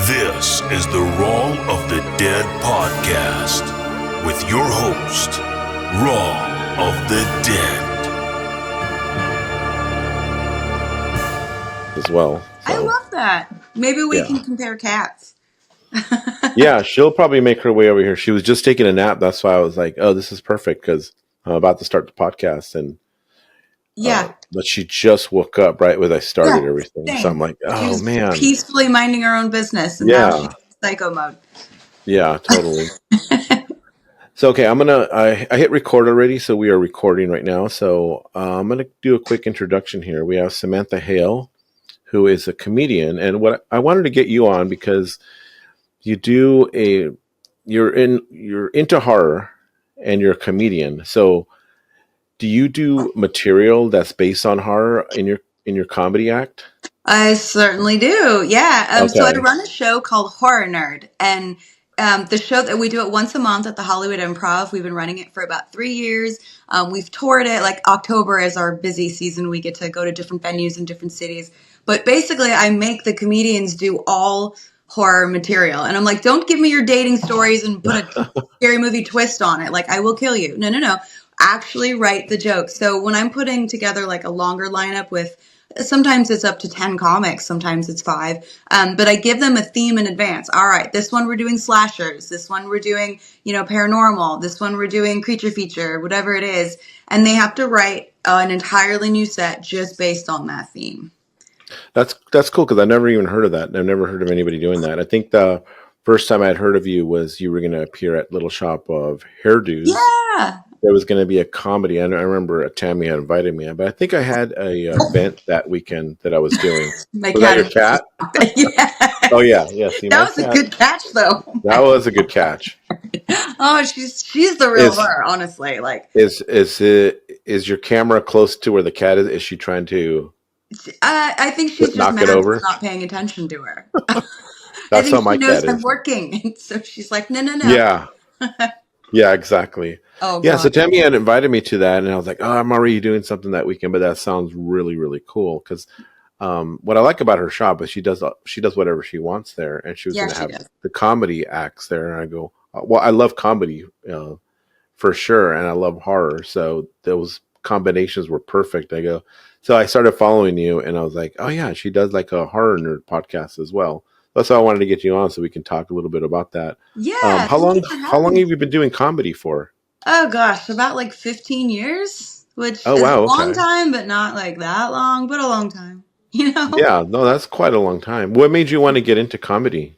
This is the Rawl of the Dead podcast with your host, Rawl of the Dead. As well. I love that. Maybe we can compare cats. Yeah, she'll probably make her way over here. She was just taking a nap. That's why I was like, oh, this is perfect because I'm about to start the podcast. And but she just woke up right when I started everything. Same. So I'm like, oh, she was man. Peacefully minding her own business. And now she's in psycho mode. Yeah, totally. So, okay, I hit record already. So we are recording right now. So I'm going to do a quick introduction here. We have Samantha Hale, who is a comedian. And what I wanted to get you on because you're into horror and you're a comedian. So do you do material that's based on horror in your comedy act? I certainly do. Yeah. Okay. So I run a show called Horror Nerd, and the show that we do it once a month at the Hollywood Improv. We've been running it for about 3 years. We've toured it. Like October is our busy season. We get to go to different venues in different cities. But basically, I make the comedians do all horror material. And I'm like, don't give me your dating stories and put a scary movie twist on it. Like, I will kill you. No. Actually write the jokes. So when I'm putting together like a longer lineup with, sometimes it's up to 10 comics, sometimes it's 5. But I give them a theme in advance. All right, this one we're doing slashers. This one we're doing, paranormal. This one we're doing creature feature, whatever it is. And they have to write an entirely new set just based on that theme. That's cool because I never even heard of that. I've never heard of anybody doing that. I think the first time I'd heard of you was you were going to appear at Little Shop of Hairdos. Yeah. There was going to be a comedy. I remember Tammy had invited me, but I think I had a event that weekend that I was doing. Was that your cat? Yeah. Oh yeah. See, that was a good catch, though. That was a good catch. Oh, she's the real her, honestly. Like, is your camera close to where the cat is? Is she trying to? I think she's just knock mad it over? Not paying attention to her. That's how my cat is. She knows I'm working, so she's like, no. Yeah. Yeah, exactly. Oh, yeah. God. So Tammy had invited me to that, and I was like, "Oh, I'm already doing something that weekend." But that sounds really, really cool. Because what I like about her shop is she does whatever she wants there, and she was going to have the comedy acts there. And I go, "Well, I love comedy for sure, and I love horror, so those combinations were perfect." I go, so I started following you, and I was like, "Oh yeah, she does like a horror nerd podcast as well." That's why I wanted to get you on so we can talk a little bit about that. Yeah. How long have you been doing comedy for? Oh gosh, about like 15 years, which is a long time, but not like that long, but a long time, Yeah, no, that's quite a long time. What made you want to get into comedy?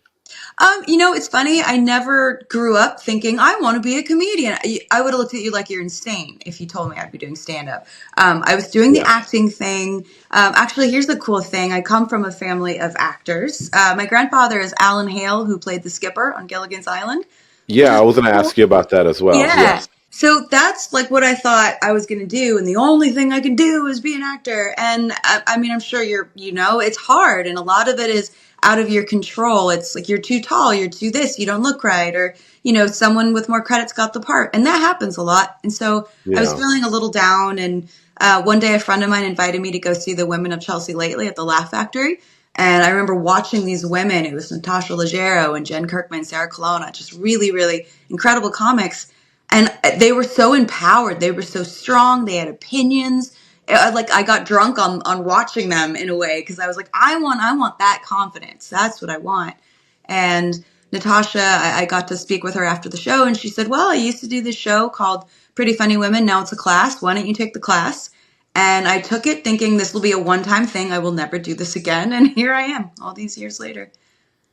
It's funny. I never grew up thinking I want to be a comedian. I would have looked at you like you're insane if you told me I'd be doing stand-up. I was doing the acting thing. Actually, here's the cool thing. I come from a family of actors. My grandfather is Alan Hale, who played the skipper on Gilligans Island. Yeah, I was going to ask you about that as well. Yeah. Yes. So that's like what I thought I was going to do. And the only thing I can do is be an actor. And I'm sure it's hard. And a lot of it is out of your control. It's like you're too tall, you're too this, you don't look right, or someone with more credits got the part, and that happens a lot. And so I was feeling a little down, and one day a friend of mine invited me to go see the Women of Chelsea Lately at the Laugh Factory, and I remember watching these women. It was Natasha Leggero and Jen Kirkman, Sarah Colonna, just really, really incredible comics, and they were so empowered, they were so strong, they had opinions. I got drunk on watching them in a way because I was like, I want that confidence. That's what I want. And Natasha, I got to speak with her after the show, and she said, well, I used to do this show called Pretty Funny Women. Now it's a class. Why don't you take the class? And I took it thinking this will be a one-time thing. I will never do this again. And here I am all these years later.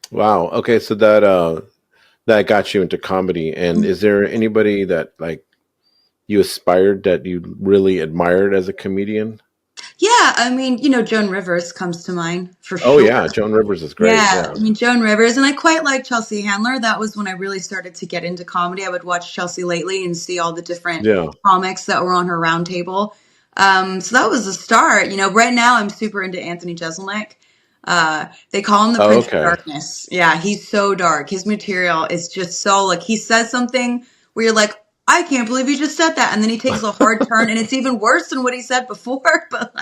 Wow. Okay. So that got you into comedy. And is there anybody that you aspired that you really admired as a comedian? Yeah, Joan Rivers comes to mind for sure. Oh yeah, Joan Rivers is great. Yeah, Joan Rivers, and I quite like Chelsea Handler. That was when I really started to get into comedy. I would watch Chelsea Lately and see all the different comics that were on her round table. So that was the start. Right now I'm super into Anthony Jeselnik. They call him the Prince of Darkness. Yeah, he's so dark. His material is just so he says something where you're like, I can't believe you just said that. And then he takes a hard turn, and it's even worse than what he said before. But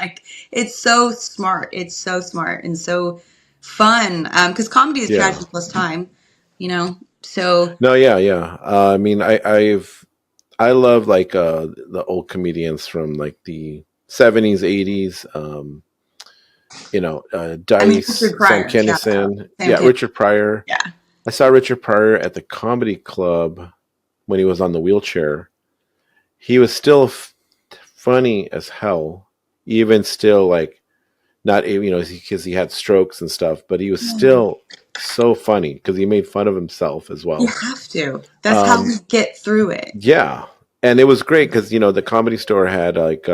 it's so smart. It's so smart and so fun. Because comedy is Yeah. tragedy plus time, you know. So No, yeah. I mean, I love like the old comedians from like the 70s, 80s. I mean, Dice, Richard Sam Pryor, shout out, Kinison. Sam Yeah, Kinison. Richard Pryor. Yeah. I saw Richard Pryor at the comedy club when he was on the wheelchair. He was still funny as hell, even still like not because he had strokes and stuff, but he was still so funny because he made fun of himself as You well. have to. That's how Um, we get through it. yeah, and it was great because the comedy store had like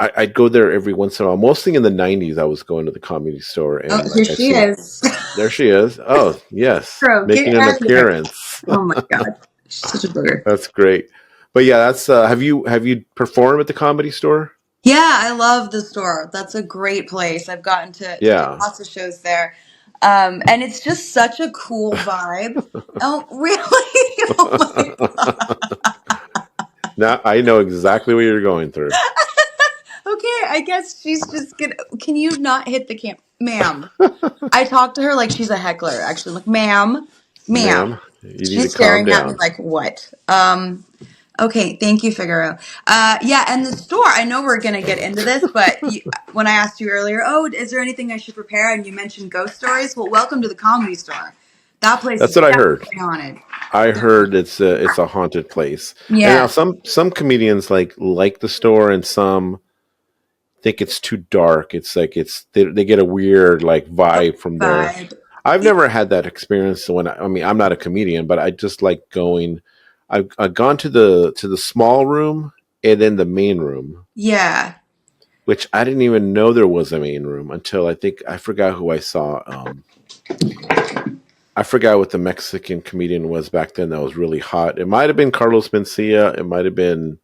I'd go there every once in a while. Mostly in the '90s, I was going to the comedy store, Oh, and here like I've she seen is. there she is. Oh yes, Bro, making get an out of here. appearance. Oh my God. She's such a booger. That's great. But yeah, that's have you performed at the comedy store? Yeah, I love the store. That's a great place. I've gotten to do Yeah. lots of shows there. And it's just such a cool vibe. Oh, really? Oh my Now I know exactly what you're going through. Okay, I guess she's just gonna. Can you not hit the ma'am? I talk to her like she's a heckler. Actually, like, ma'am. Ma'am, you need to She's calm staring at me down. like, what? Okay, thank you, Figaro. Yeah, and the store. I know we're gonna get into this, but when I asked you earlier, oh, is there anything I should prepare? And you mentioned ghost stories. Well, welcome to the comedy store. That place That's is what I heard. definitely haunted. I heard it's a haunted place. And now Yeah. some comedians like the store, and some think it's too dark. It's like they get a weird like vibe from there. Vibe. I've never had that experience. So I mean, I'm not a comedian, but I just like going. I've gone to the small room and then the main room, Yeah. which I didn't even know there was a main room until I forgot who I saw. I forgot what the Mexican comedian was back then that was really hot. It might have been Carlos Mencia. It might have been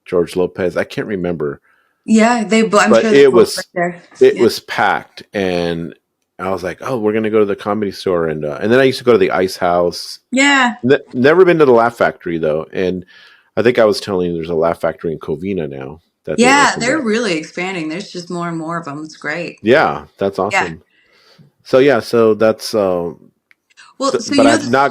George Lopez. I can't remember, Yeah, I'm but sure they're both right there. it Yeah. was packed, and I was like, "Oh, we're gonna go to the comedy store," and then I used to go to the Ice House. Yeah. Never been to the Laugh Factory though, and I think I was telling you there's a Laugh Factory in Covina now that they Yeah, opened they're up. really expanding. There's just more and more of them. It's great. Yeah, that's Yeah. awesome. So yeah, so that's Well, so but the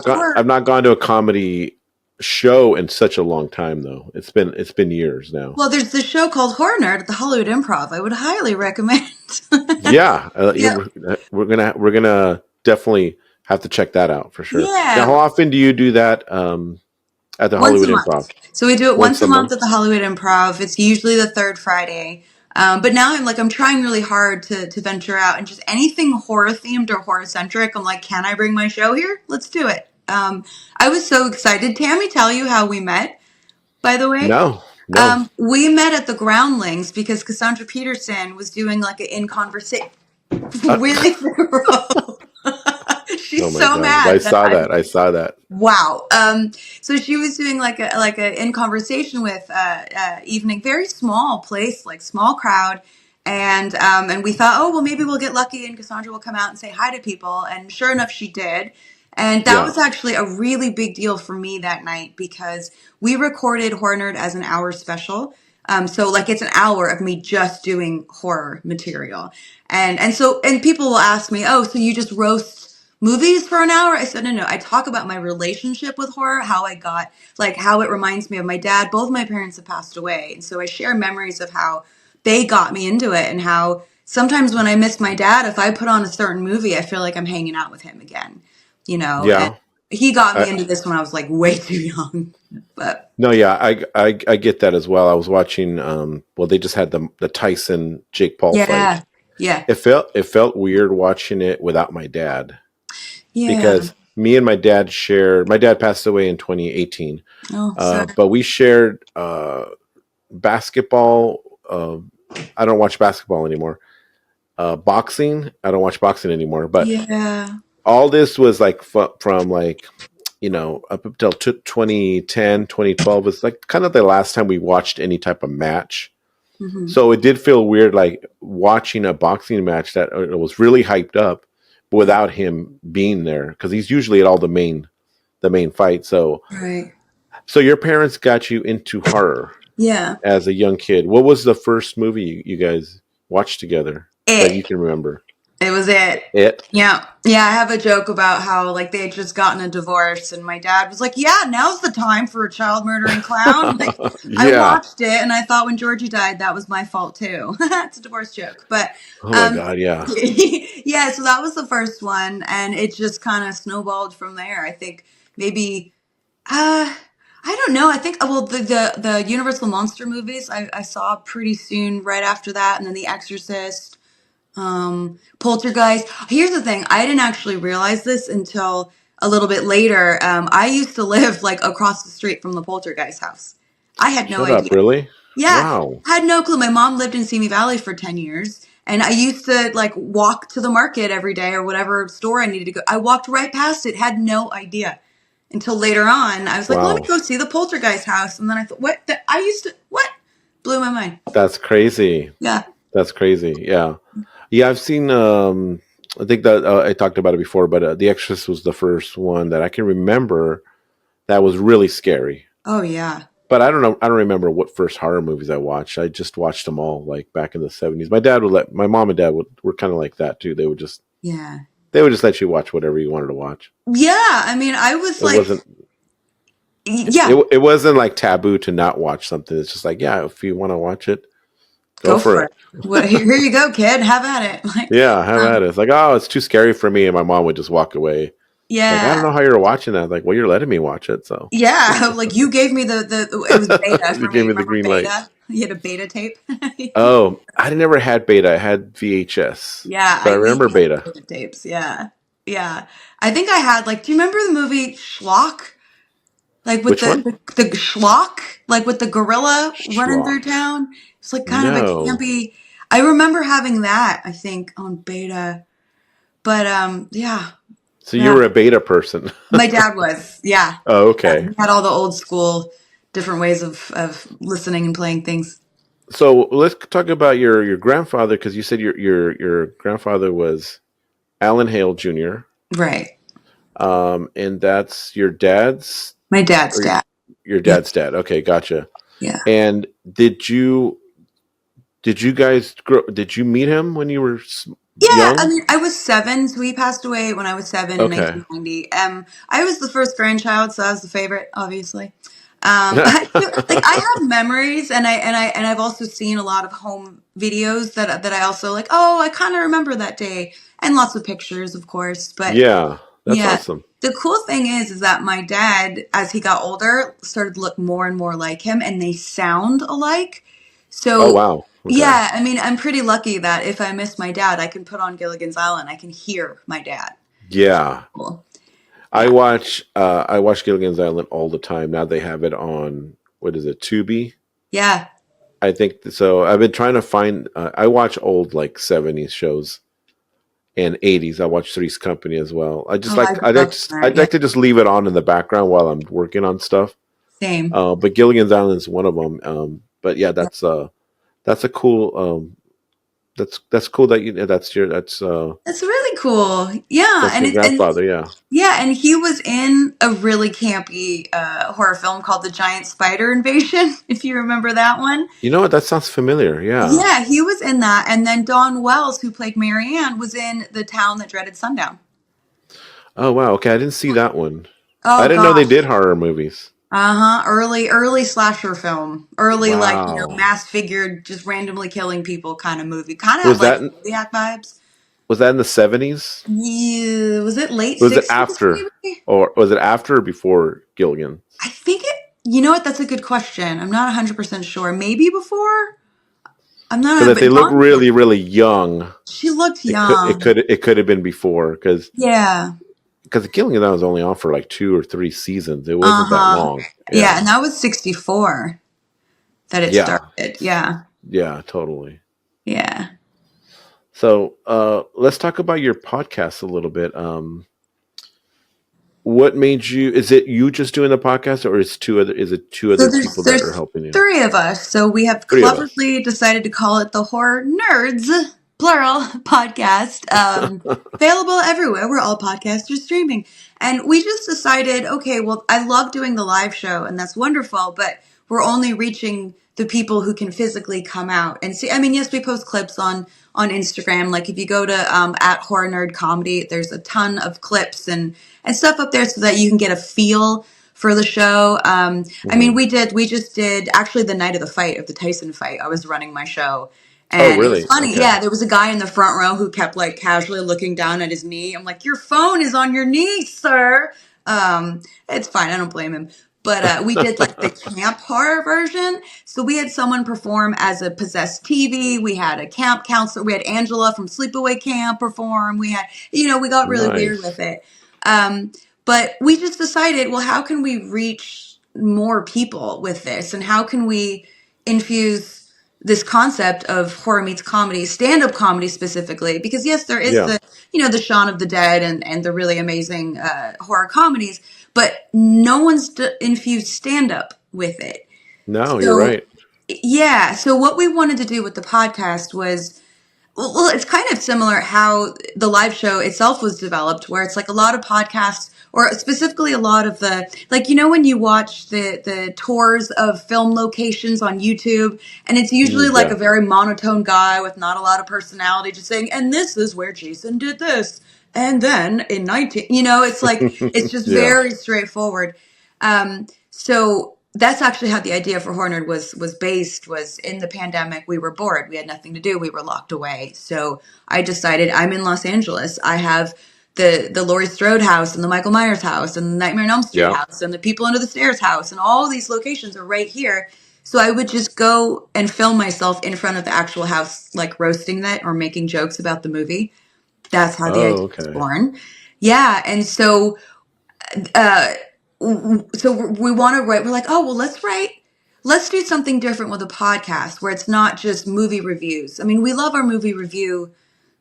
store. I've not gone to a comedy show in such a long time though. It's been years now. Well, there's this show called Horror Nerd at the Hollywood Improv. I would highly recommend. Yeah, Yeah. we're gonna definitely have to check that out for sure. Now, Yeah. how often do you do that at the Once a Hollywood month. Improv? So we do it Once once a a month month? at the Hollywood Improv. It's usually the third Friday. But now I'm trying really hard to venture out and just anything horror themed or horror centric. I'm like, can I bring my show here? Let's do it. I was so excited. Did Tammy tell you how we met, by the way? No, no. We met at the Groundlings because Cassandra Peterson was doing like an in conversation. Uh, Really? oh She's my so god, I mad that saw that. I saw that. wow. So she was doing like a in conversation with evening, very small place, like small crowd, and we thought, oh well, maybe we'll get lucky and Cassandra will come out and say hi to people, and sure enough, she did. And that Yeah, was actually a really big deal for me that night because we recorded Horror Nerd as an hour special. So like it's an hour of me just doing horror material. And people will ask me, "Oh, so you just roast movies for an hour?" I said, "No. I talk about my relationship with horror, how I got like how it reminds me of my dad. Both my parents have passed away. And so I share memories of how they got me into it and how sometimes when I miss my dad, if I put on a certain movie, I feel like I'm hanging out with him again, and yeah. he got me I, into this when I was like way too young. But no, yeah, I get that as well. I was watching. Well, they just had the Tyson Jake Paul fight. yeah. Yeah. It felt weird watching it without my dad Yeah. because me and my dad shared. My dad passed away in 2018, Oh, sorry. but we shared basketball. I don't watch basketball anymore. Boxing. I don't watch boxing anymore. But Yeah. all this was like from like up until 2010, 2012 was like kind of the last time we watched any type of match. Hmm. So it did feel weird, like watching a boxing match that was really hyped up, but without him being there because he's usually at all the main fight. Right. So your parents got you into horror Yeah. as a young kid. What was the first movie you guys watched together that you It. can remember? It was it. It. Yeah. Yeah, I have a joke about how like they had just gotten a divorce and my dad was like, "Yeah, now's the time for a child murdering clown." Like I Yeah. watched it and I thought when Georgie died that was my fault too. It's a divorce joke. But Oh my God. Yeah. yeah, so that was the first one and it just kind of snowballed from there. I think maybe I don't know. I think well the Universal Monster movies I saw pretty soon right after that and then The Exorcist. Poltergeist. Here's the thing. I didn't actually realize this until a little bit later. I used to live like across the street from the Poltergeist house. I had no Shut up. idea. Really? Yeah, Wow. had no clue. My mom lived in Simi Valley for 10 years. And I used to like walk to the market every day or whatever store I needed to go. I walked right past it, had no idea until later on. I was like, let me Wow. go see the Poltergeist house. And then I thought, what? Blew my mind. That's crazy. Yeah. That's crazy. Yeah. Yeah. I've seen, I think that I talked about it before, but The Exorcist was the first one that I can remember that was really scary. Oh, yeah. But I don't know. I don't remember what first horror movies I watched. I just watched them all like back in the 70s. My mom and dad were kind of like that too. They would just Yeah. let you watch whatever you wanted to watch. Yeah, I mean, I was It like, wasn't yeah, it wasn't like taboo to not watch something. It's just like, yeah, if you want to watch it, go go for for it. it. Well, here you go, kid. Have at it. Like, Yeah, have at um, it. It's like, oh, it's too scary for me, and my mom would just walk away. Like, I don't yeah, know how you're watching that. Like, well, you're letting me watch it, so yeah. Like you gave me the it was beta you for gave me. me the Remember green light. beta? You had a beta tape. Oh, I never had beta. I had VHS, Yeah, but I we remember had beta. beta tapes. Yeah, yeah. I think I had like. Do you remember the movie Schlock? Like with Which one? the Schlock, like with the gorilla running through Schlock. town. It's like kind of a No. campy. I remember having that. I think on beta. But yeah, So you yeah. were a beta person. My dad was, yeah. Oh, Yeah, okay. he had all the old school, different ways of listening and playing things. So let's talk about your grandfather, because you said your grandfather was Alan Hale Jr. Right. And that's your dad's My dad's or dad. your Yeah, dad's dad. Okay, gotcha. yeah. And did you guys grow? Did you meet him when you were Yeah, I young? mean, I was 7, so he passed away when I was 7 in Okay. 1990. I was the first grandchild, so I was the favorite, obviously. I feel, like I have memories, and I've also seen a lot of home videos that I also like. Oh, I kind of remember that day, and lots of pictures, of course. But Yeah, that's yeah. awesome. The cool thing is that my dad, as he got older, started to look more and more like him, and they sound alike. Oh So, wow. Okay. yeah, I mean, I'm pretty lucky that if I miss my dad, I can put on Gilligan's Island. I can hear my dad. Yeah. Cool. I Yeah. watch Gilligan's Island all the time. Now they have it on, what is it, Tubi? Yeah. I think so. I've been trying to find. I watch old like '70s shows and '80s. I watch Three's Company as well. Oh, I love that. I'd Yeah. like to just leave it on in the background while I'm working on stuff. Same. But Gilligan's Island is one of them. But yeah, Yeah. that's a cool that's cool that you That's really cool. Yeah. that's your And grandfather. Yeah. yeah, and he was in a really campy horror film called The Giant Spider Invasion, if you remember that one. You know what? That sounds familiar. Yeah. Yeah, he was in that. And then Dawn Wells, who played Marianne, was in The Town That Dreaded Sundown. Oh wow. Okay, I didn't see that one. I Oh didn't know they gosh. did horror movies. Uh-huh. Early slasher film. Early like, Wow. mass figured just randomly killing people kind of movie. Kind of Was had like that Zodiac vibes. was that in the '70s? Yeah, was it late Was it 60s after, maybe? or was it after or before Gilligan? I think you know what? That's a good question. I'm not 100% sure. Maybe before? I'm not, Because if they but look Dawn, really really young, she looked young. it could have been before, Yeah. because Gilligan was only on for like 2 or 3 seasons. It wasn't that Uh-huh. long. Yeah, Yeah. and that was 64 that it Yeah. started. Yeah. Yeah. Totally. Yeah. So let's talk about your podcast a little bit. What made you? Is it you just doing the podcast, or is it two So other there's people that are there's helping you? 3 of us. So we have Three of us. cleverly decided to call it the Horror Nerds plural podcast. Available everywhere where all podcasts are streaming. And we just decided, okay, well, I love doing the live show and that's wonderful, but we're only reaching the people who can physically come out and see. I mean, yes, we post clips on Instagram. Like if you go to at Horror Nerd Comedy, there's a ton of clips and stuff up there so that you can get a feel for the show. I mean, we just did actually the night of the fight, of the Tyson fight. I was running my show. Oh, And it was really? funny. Okay. Yeah, there was a guy in the front row who kept like casually looking down at his knee. I'm like, your phone is on your knee, sir. It's fine. I don't blame him. But we did like the camp horror version. So we had someone perform as a possessed TV. We had a camp counselor. We had Angela from Sleepaway Camp perform. We had, we got really weird with Nice. it. But we just decided, well, how can we reach more people with this? And how can we infuse this concept of horror meets comedy, stand-up comedy specifically? Because yes, there is Yeah. the Shaun of the Dead and the really amazing horror comedies, but no one's infused stand-up with it. No, you're So right. yeah, so what we wanted to do with the podcast was, well, it's kind of similar how the live show itself was developed, where it's like a lot of podcasts, or specifically a lot of the, like, when you watch the tours of film locations on YouTube, and it's usually like Yeah. a very monotone guy with not a lot of personality just saying, and this is where Jason did this. And then in 19, it's like, it's just Yeah. very straightforward. So that's actually how the idea for Horror Nerd was based. Was in the pandemic, we were bored, we had nothing to do, we were locked away. So I decided, I'm in Los Angeles. I have the Laurie Strode house and the Michael Myers house and the Nightmare on Elm Street Yeah. house and the People Under the Stairs house, and all these locations are right here. So I would just go and film myself in front of the actual house, like roasting that or making jokes about the movie. That's how the Oh, idea was okay. born. Yeah, and so uh, we want to write. We're like, oh well, let's do something different with a podcast where it's not just movie reviews. I mean, we love our movie review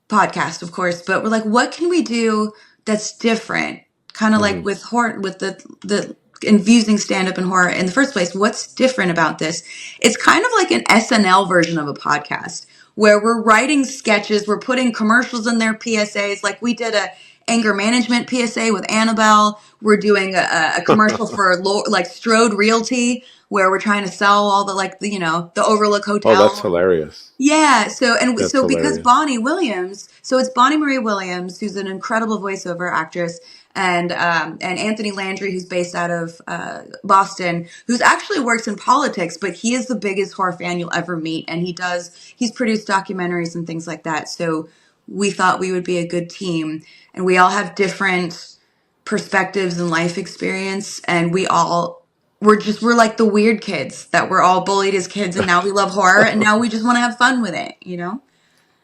podcast, of course, but we're like, what can we do that's different? Kind of like with horror, with the infusing stand up and horror in the first place. What's different about this? It's kind of like an SNL version of a podcast where we're writing sketches, we're putting commercials in their PSAs. Like we did a anger management PSA with Annabelle. We're doing a commercial for like Strode Realty, where we're trying to sell all the the Overlook Oh, that's Hotel. hilarious. Yeah, That's so because hilarious. Bonnie Williams, so it's Bonnie Marie Williams, who's an incredible voiceover actress, and Anthony Landry, who's based out of Boston, who's actually works in politics, but he is the biggest horror fan you'll ever meet, and he's produced documentaries and things like that. So we thought we would be a good team, and we all have different perspectives and life experience, and we're like the weird kids that were all bullied as kids, and now we love horror, and now we just want to have fun with it.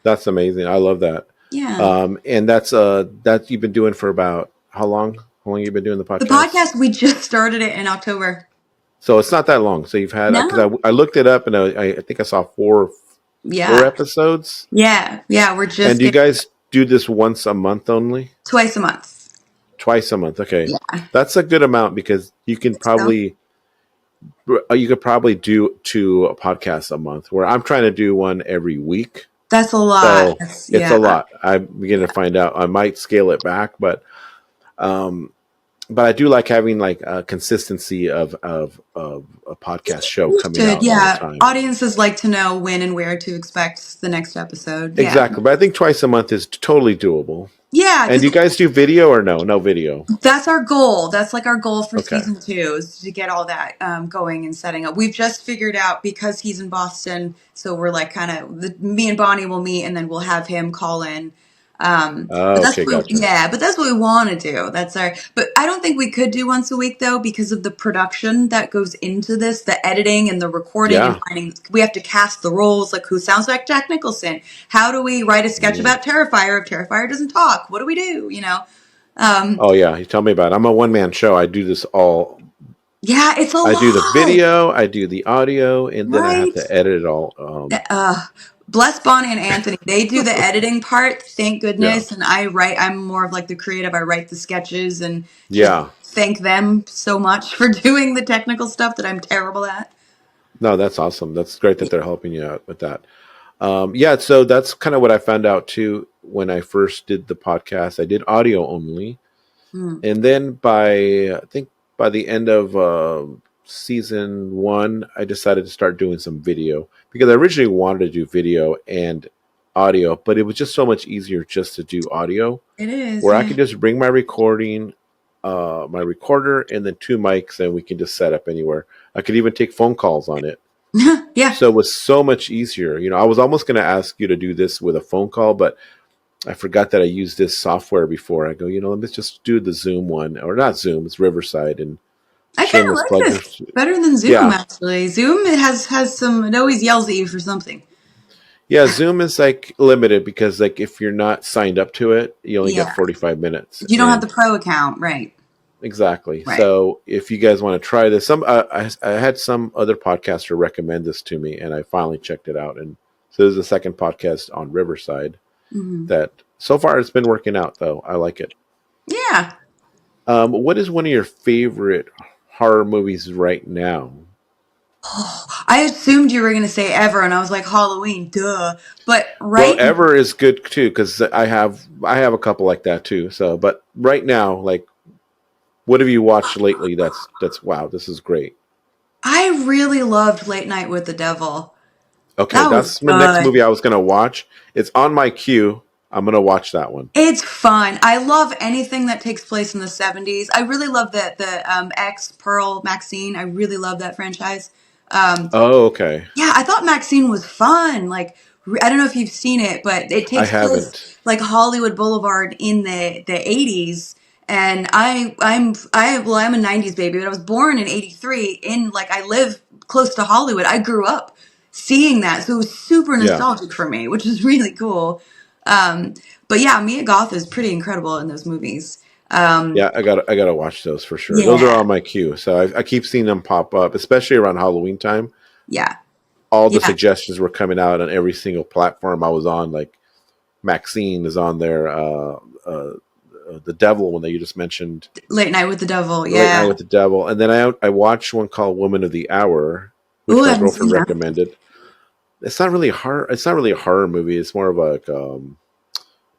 That's amazing. I love that. Yeah. And that you've been doing for about how long? How long you been doing the The podcast? podcast, we just started it in October. So it's not that long. So you've had, because No. I looked it up and I think I saw four Yeah. episodes. Yeah. We're just And do you guys do this once a month only? twice a month. Twice a month. Okay. Yeah. That's a good amount because you could probably do two podcasts a month, where I'm trying to do one every week. That's a lot. So It's a lot. I'm beginning to find out. I might scale it back, but I do like having like a consistency of a podcast show coming out all the time. Audiences like to know when and where to expect the next episode. Exactly. But I think twice a month is totally doable. Yeah. And do you guys do video or no? No video. That's our goal. That's like our goal for Okay. season 2, is to get all that going and setting up. We've just figured out, because he's in Boston, so we're like me and Bonnie will meet, and then we'll have him call in. But that's Okay, gotcha. but that's what we want to do. But I don't think we could do once a week though, because of the production that goes into this, the editing and the recording and finding. We have to cast the roles, like who sounds like Jack Nicholson. How do we write a sketch about Terrifier if Terrifier doesn't talk? What do we do? Oh yeah, you tell me about it. I'm a one-man show. I do this all. Yeah, it's a lot. I do the video, I do the audio, and then I have Right. to edit it all. Bless Bonnie and Anthony. They do the editing part, thank goodness. And I'm more of like the creative. I write the sketches and just thank them so much for doing the technical stuff that I'm terrible at. No, that's awesome. That's great that they're helping you out with that. So that's kind of what I found out too when I first did the podcast. I did audio only. And then by the end of season 1, I decided to start doing some video because I originally wanted to do video and audio, but it was just so much easier just to do audio, It is, where I yeah. could just bring my recording, my recorder, and then 2 mics, and we can just set up anywhere. I could even take phone calls on it. Yeah. So it was so much easier. I was almost going to ask you to do this with a phone call, but I forgot that I used this software before. I go, let me just do the Zoom one, or not Zoom, it's Riverside, and I kind of shameless like plug. this better than Zoom, Yeah. actually. Zoom, it has some, it always yells at you for something. Yeah, Zoom is like limited because like if you're not signed up to it, you only get Yeah. 45 minutes. You don't have the And pro account, right? exactly. Right. So if you guys want to try this, I had some other podcaster recommend this to me, and I finally checked it out. And so there's a second podcast on Riverside that so far it's been working out, though. I like it. Yeah. What is one of your favorite horror movies right now? I assumed you were going to say ever, and I was like, Halloween, duh. But Well, right, Ever is good too because I have a couple like that too. So, but right now, like, what have you watched lately? That's wow. This is great. I really loved Late Night with the Devil. Okay, That was that's my next good. movie I was gonna watch. It's on my queue. I'm gonna watch that one. It's fun. I love anything that takes place in the 70s. I really love the X Pearl Maxine. I really love that franchise. Um, Oh, okay. Yeah, I thought Maxine was fun. Like, I don't know if you've seen it, but it I takes place haven't. like Hollywood Boulevard in the 80s. And I'm a 90s baby, but I was born in 83 in like I live close to Hollywood. I grew up seeing that. So it was super Yeah, nostalgic for me, which is really cool. Um, but yeah, Mia Goth is pretty incredible in those movies. Um, yeah. I gotta watch those for sure. Those are yeah, on my queue. So I keep seeing them pop up, especially around Halloween time. yeah, All the yeah. suggestions were coming out on every single platform I was on. Like Maxine is on there. The Devil one that you just mentioned. Late Night with the Devil. Late Night Yeah. with the Devil, and then I watched one called Woman of the Hour, which Ooh, I my haven't seen girlfriend that. recommended. It's not really horror. It's not really a horror movie. It's more of like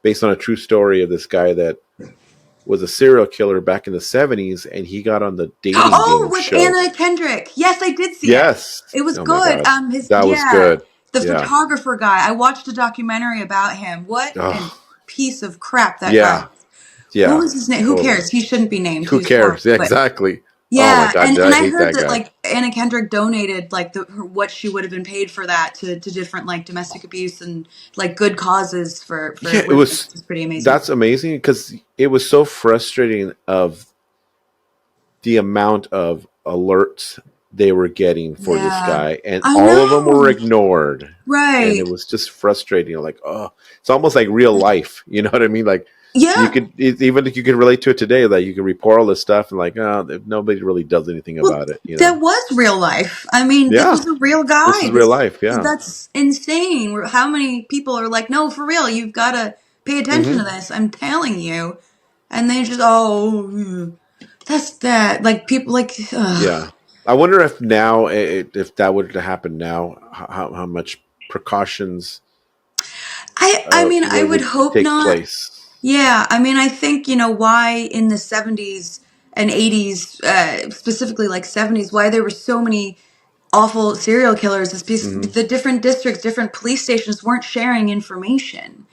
based on a true story of this guy that was a serial killer back in the 70s, and he got on the dating Oh, game with show. Anna Kendrick. Yes, I did see it. Yes. It was Oh my good. god, that was good. The Yeah. photographer guy. I watched a documentary about him. What a Oh piece of crap that guy. yeah. What Yeah. was his name? Who Totally. cares? He shouldn't be named. He Who was horrible. cares? Yeah, But exactly. Oh my yeah, god, and I I hate heard that that guy. like Anna Kendrick donated like what she would have been paid for that to different like domestic abuse and like good causes for Yeah, it women, which was. is pretty amazing. That's amazing because it was so frustrating of the amount of alerts they were getting for this Yeah. guy, and I all of them were know. ignored. And it Right. was just frustrating. Like, oh, it's almost like real life. You know what I mean? Like, Yeah. even if you could relate to it today, like you can report all this stuff and like, oh, nobody really does anything Well, about it. that was real life. I mean, this Yeah, was a real this guy. is real life. Yeah. That's insane. How many people are like, no, for real, you've got to pay attention to Hmm. this. I'm telling you. And they just, oh, that's that. Like people like, ugh. Yeah. I wonder if now, if that were to happen now, how much precautions I mean, I would would hope take not. place. Yeah. I mean, I think, why in the 70s and 80s, specifically like 70s, why there were so many awful serial killers is because Hmm. the different districts, different police stations weren't sharing information.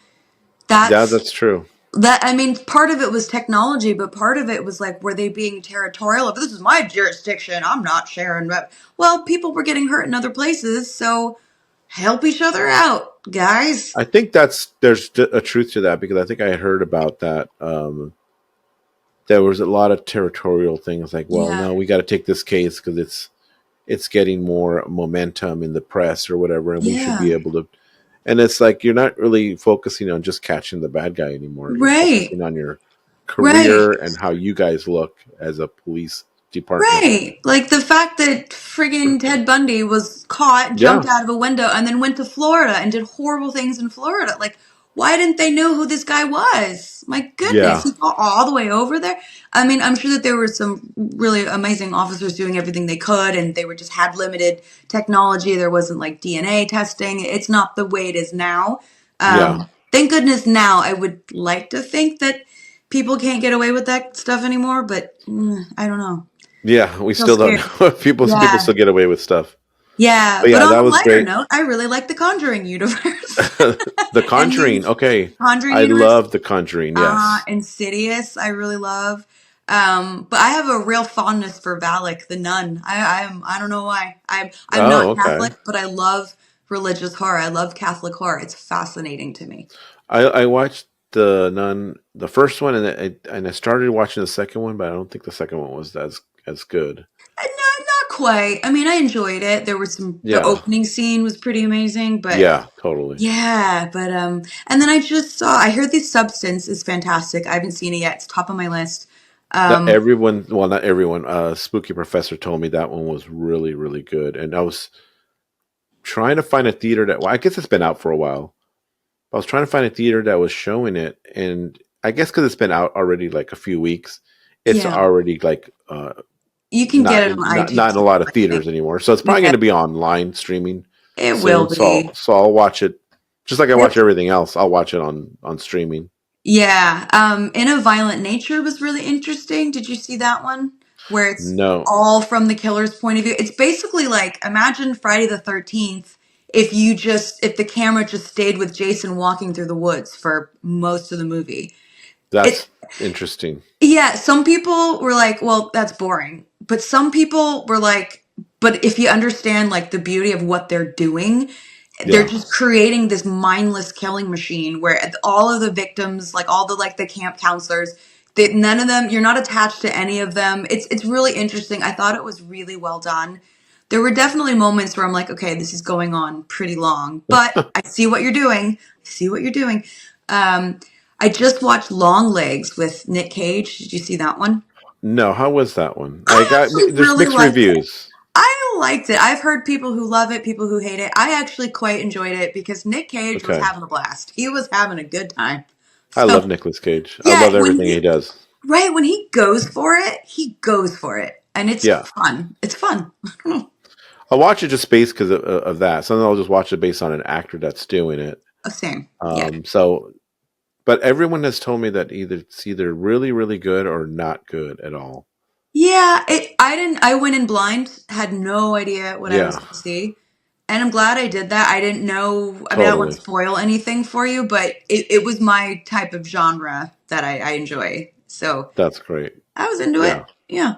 Yeah, That's that's true. that. I mean, part of it was technology, but part of it was like, were they being territorial? If this is my jurisdiction, I'm not sharing. But well, people were getting hurt in other places, so help each other out, guys. I think there's a truth to that because I think I had heard about that. There was a lot of territorial things like, well, Yeah, no, we got to take this case because it's getting more momentum in the press or whatever, and we should yeah, be able to. And it's like you're not really focusing on just catching the bad guy anymore. You're right, focusing on your right. career and how you guys look as a police department. Right. Like the fact that friggin' Ted Bundy was caught, Yeah, jumped out of a window, and then went to Florida and did horrible things in Florida. Like, why didn't they know who this guy was? My goodness, yeah, he got all the way over there. I mean, I'm sure that there were some really amazing officers doing everything they could, and they were just had limited technology. There wasn't like DNA testing. It's not the way it is now. yeah. Thank goodness now. I would like to think that people can't get away with that stuff anymore, but I don't know. Yeah, we So still don't scary. know. People Yeah. still get away with stuff. Yeah. But But yeah, on that a was lighter great. note, I really like the Conjuring universe. The Any Conjuring. Okay, Conjuring I universe, love The Conjuring. Yes. Insidious, I really love. But I have a real fondness for Valak, the nun. I don't know why. I'm Oh, not okay. Catholic, but I love religious horror. I love Catholic horror. It's fascinating to me. I watched the Nun, the first one, and I started watching the second one, but I don't think the second one was as good. Not quite. I mean, I enjoyed it. There was the Yeah. opening scene was pretty amazing, but Yeah. Totally. yeah, but and then I heard The Substance is fantastic. I haven't seen it yet. It's top of my list. That Um, everyone, well, not everyone. Spooky Professor told me that one was really, really good, and I was trying to find a theater that. Well, I guess it's been out for a while. I was trying to find a theater that was showing it, and I guess because it's been out already like a few weeks, it's yeah, already like you can get not it in on not in iTunes a now, lot of I think. theaters anymore. So it's probably Yeah, going to be online streaming it will soon. So be. I'll watch it just like I watch Yep. everything else. I'll watch it on streaming. Yeah. In a Violent Nature was really interesting. Did you see that one? Where it's No, all from the killer's point of view. It's basically like imagine Friday the 13th if the camera just stayed with Jason walking through the woods for most of the movie. It that's interesting. Yeah, some people were like, well, that's boring. But some people were like, but if you understand like the beauty of what they're doing, they're Yeah, just creating this mindless killing machine where all of the victims, like all the like the camp counselors, none of them, you're not attached to any of them. It's really interesting. I thought it was really well done. There were definitely moments where I'm like, okay, this is going on pretty long, but I see what you're doing. I see what you're doing. Um, I just watched Long Legs with Nick Cage. Did you see that one? no. How was that one? I I got actually there's really mixed liked it. reviews. I liked it. I've heard people who love it, people who hate it. I actually quite enjoyed it because Nick Cage was Okay, having a blast. He was having a good time. I love So, Nicolas Cage. I love yeah, everything he does. when he goes for it, he goes for it. And it's Yeah, fun. It's fun. I don't know. I'll watch it just based because of that. Sometimes I'll just watch it based on an actor that's doing it. Oh, same. Yeah. So, but everyone has told me that it's either really, really good or not good at all. Yeah, I went in blind, had no idea what I was Yeah, going to see. And I'm glad I did that. I didn't know, I mean, I don't want to totally. spoil anything for you, but it was my type of genre that I enjoy. So That's great. I was into Yeah. it. Yeah.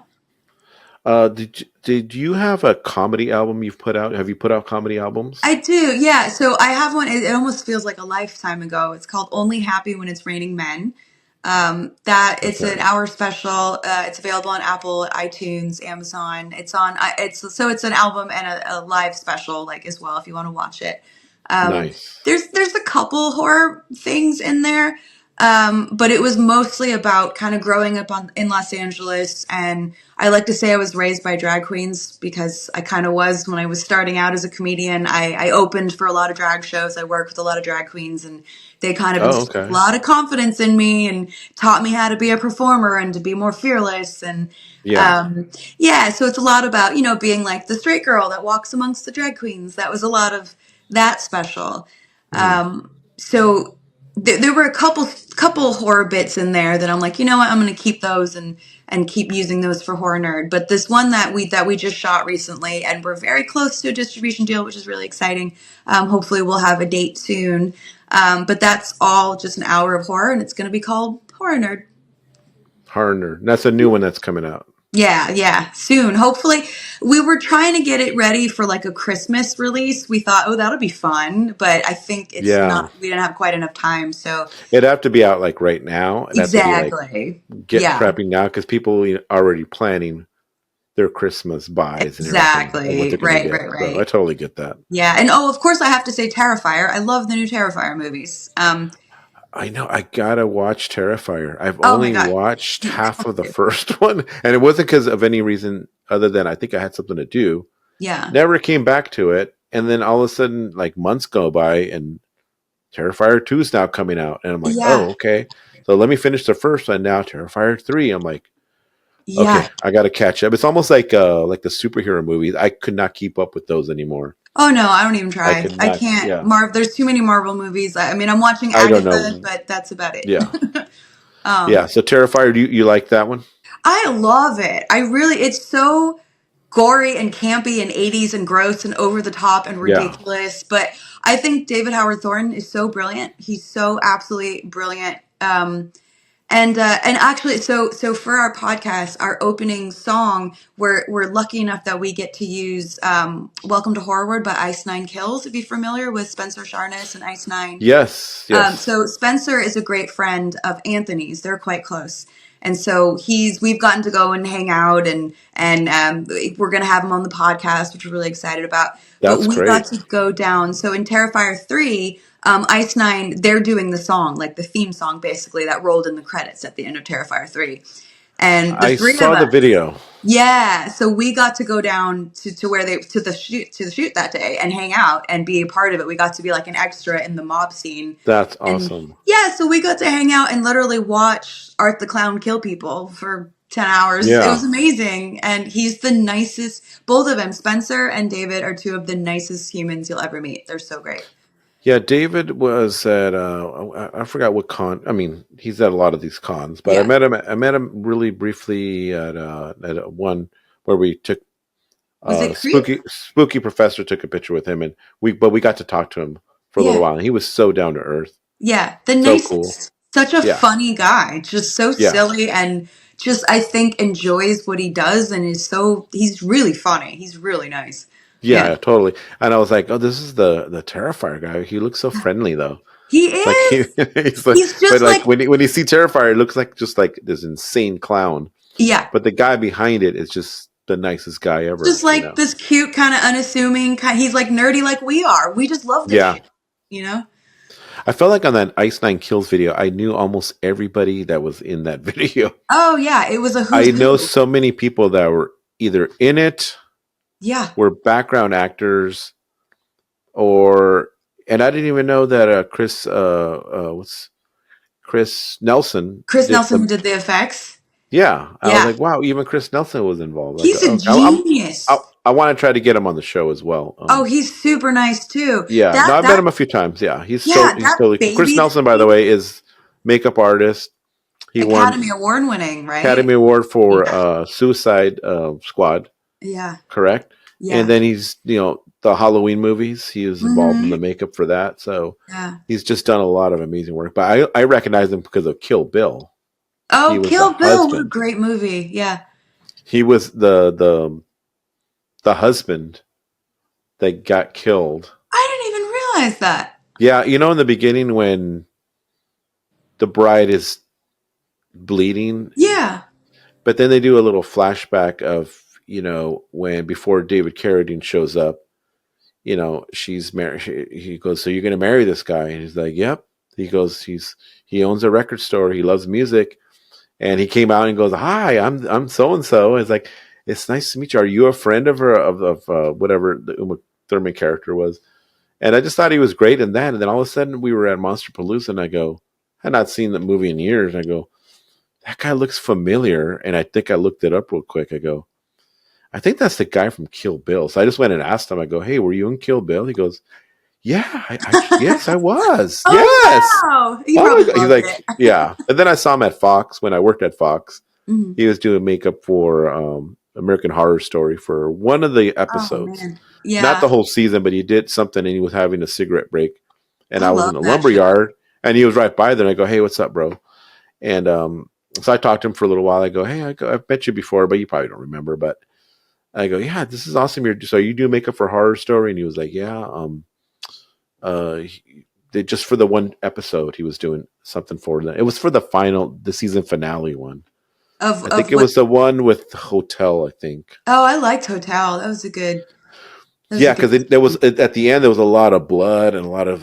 Did you have a comedy album you've put out? Have you put out comedy albums? I do, yeah. So I have one. It almost feels like a lifetime ago. It's called "Only Happy When It's Raining Men." That it's Okay. an hour special. It's available on Apple, iTunes, Amazon. It's an album and a live special like as well if you want to watch it. Um, Nice. there's a couple horror things in there, but it was mostly about kind of growing up in Los Angeles, and I like to say I was raised by drag queens because I kind of was when I was starting out as a comedian. I opened for a lot of drag shows. I worked with a lot of drag queens, and they kind of Oh, instilled a okay. lot of confidence in me and taught me how to be a performer and to be more fearless. And Yeah. um, yeah, so it's a lot about being like the straight girl that walks amongst the drag queens. That was a lot of that special. Mm. So there were a couple horror bits in there that I'm like, you know what, I'm going to keep those and keep using those for Horror Nerd. But this one that we just shot recently, and we're very close to a distribution deal, which is really exciting. Hopefully, we'll have a date soon. But that's all just an hour of horror, and it's going to be called Horror Nerd. Harner. That's a new one that's coming out. Yeah, soon. Hopefully, we were trying to get it ready for like a Christmas release. We thought, oh, that'll be fun, but I think it's not. Yeah. We didn't have quite enough time. So It'd have to be out like right now. It'd have to be like exactly, get yeah, prepping now because people already planning their Christmas buys and everything and what exactly. they're going to Right, get. right, So I right. totally get that. Yeah, and of course, I have to say Terrifier. I love the new Terrifier movies. I know I gotta watch Terrifier. I've Oh my only god, watched you half have of the to. first one, and it wasn't because of any reason other than I think I had something to do. Yeah, Never came back to it, and then all of a sudden, like months go by, and Terrifier 2 is now coming out, and I'm like, yeah, oh, okay. So let me finish the first one now. Terrifier 3. I'm like, yeah. okay, I got to catch up. It's almost like the superhero movies. I could not keep up with those anymore. Oh no, I don't even I try. could I not. can't. Yeah, There's too many Marvel movies. I mean, I'm watching I don't Agatha, know. but that's about it. Yeah, um, yeah. So Terrifier, do you like that one? I love it. It's so gory and campy and 80s and gross and over the top and Yeah. ridiculous. But I think David Howard Thornton is so brilliant. He's so absolutely brilliant. And actually, so for our podcast, our opening song, we're lucky enough that we get to use "Welcome to Horror Word" by Ice Nine Kills. If you're familiar with Spencer Sharness and Ice Nine, Yes. Yes. so Spencer is a great friend of Anthony's. They're quite close. And so we've gotten to go and hang out and we're going to have him on the podcast, which we're really excited about. But That's we got great. to go down. So in Terrifier 3, Ice Nine, they're doing the song, like the theme song, basically, that rolled in the credits at the end of Terrifier 3. And the I three of saw the us, video. yeah, so we got to go down to where to the shoot that day and hang out and be a part of it. We got to be like an extra in the mob scene. That's And awesome. yeah, so we got to hang out and literally watch Art the Clown kill people for 10 hours. It was Yeah. amazing. And he's the nicest, both of them, Spencer and David, are two of the nicest humans you'll ever meet. They're so great. Yeah, David was at I forgot what con. I mean, he's at a lot of these cons, but Yeah. I met him really briefly at one where we took Was it Creep? Spooky Professor took a picture with him, and we got to talk to him for a little while, and he was so down to earth. Yeah, the So cool. nicest. Such a Yeah. funny guy. Just so Yeah. silly and just, I think, enjoys what he does and he's really funny. He's really nice. Yeah, totally. And I was like, oh, this is the Terrifier guy. He looks so friendly though. He Like is. he's like, He's just but like like, when you see Terrifier, it looks like just like this insane clown. yeah, But the guy behind it is just the nicest guy ever. just like this cute, kind of unassuming, he's like nerdy like we are. We just love this shit, you know? I felt like on that Ice Nine Kills video, I knew almost everybody that was in that video. Oh, yeah, it was a I who's know who. so many people that were either in it, Yeah. were background actors, and I didn't even know that Chris Nelson. Chris Nelson, who did the effects. Yeah, I was Yeah. like, wow, even Chris Nelson was involved. He's a genius. I want to try to get him on the show as well. Oh, he's super nice too. Yeah, no, I've met him a few times. Yeah, he's totally cool. Chris Nelson, by the way, is makeup artist. He Academy won Award winning, right? Academy Award for Suicide Squad. Yeah. Correct. Yeah. And then he's the Halloween movies. He was involved in the makeup for that. So he's just done a lot of amazing work. But I recognize him because of Kill Bill. Oh, Kill Bill, what a great movie. Yeah. He was the husband that got killed. I didn't even realize that. Yeah, in the beginning when the bride is bleeding. Yeah. But then they do a little flashback of, when before David Carradine shows up, she's married. He goes, so you're going to marry this guy? And he's like, yep. He goes, he owns a record store. He loves music. And he came out and goes, hi, I'm so-and-so. It's like, it's nice to meet you. Are you a friend of her, of whatever the Uma Thurman character was? And I just thought he was great in that. And then all of a sudden we were at Monsterpalooza and I go, I had not seen the movie in years. And I go, that guy looks familiar. And I think I looked it up real quick. I go, I think that's the guy from Kill Bill. So I just went and asked him, I go, hey, were you in Kill Bill? He goes, yeah, yes, I was. Oh, yes. Wow. He's like, it. Yeah. And then I saw him at Fox when I worked at Fox. Mm-hmm. He was doing makeup for American Horror Story for one of the episodes. Oh, yeah. Not the whole season, but he did something and he was having a cigarette break. And I was in a that lumberyard and he was right by there. And I go, hey, what's up, bro? And so I talked to him for a little while. I go, hey, I've met you before, but you probably don't remember. But I go, yeah, this is awesome. So you do makeup for Horror Story? And he was like, yeah. Just for the one episode, he was doing something for them. It was for the season finale one. I think it was the one with Hotel, I think. Oh, I liked Hotel. That was a good. Yeah, because there was at the end there was a lot of blood and a lot of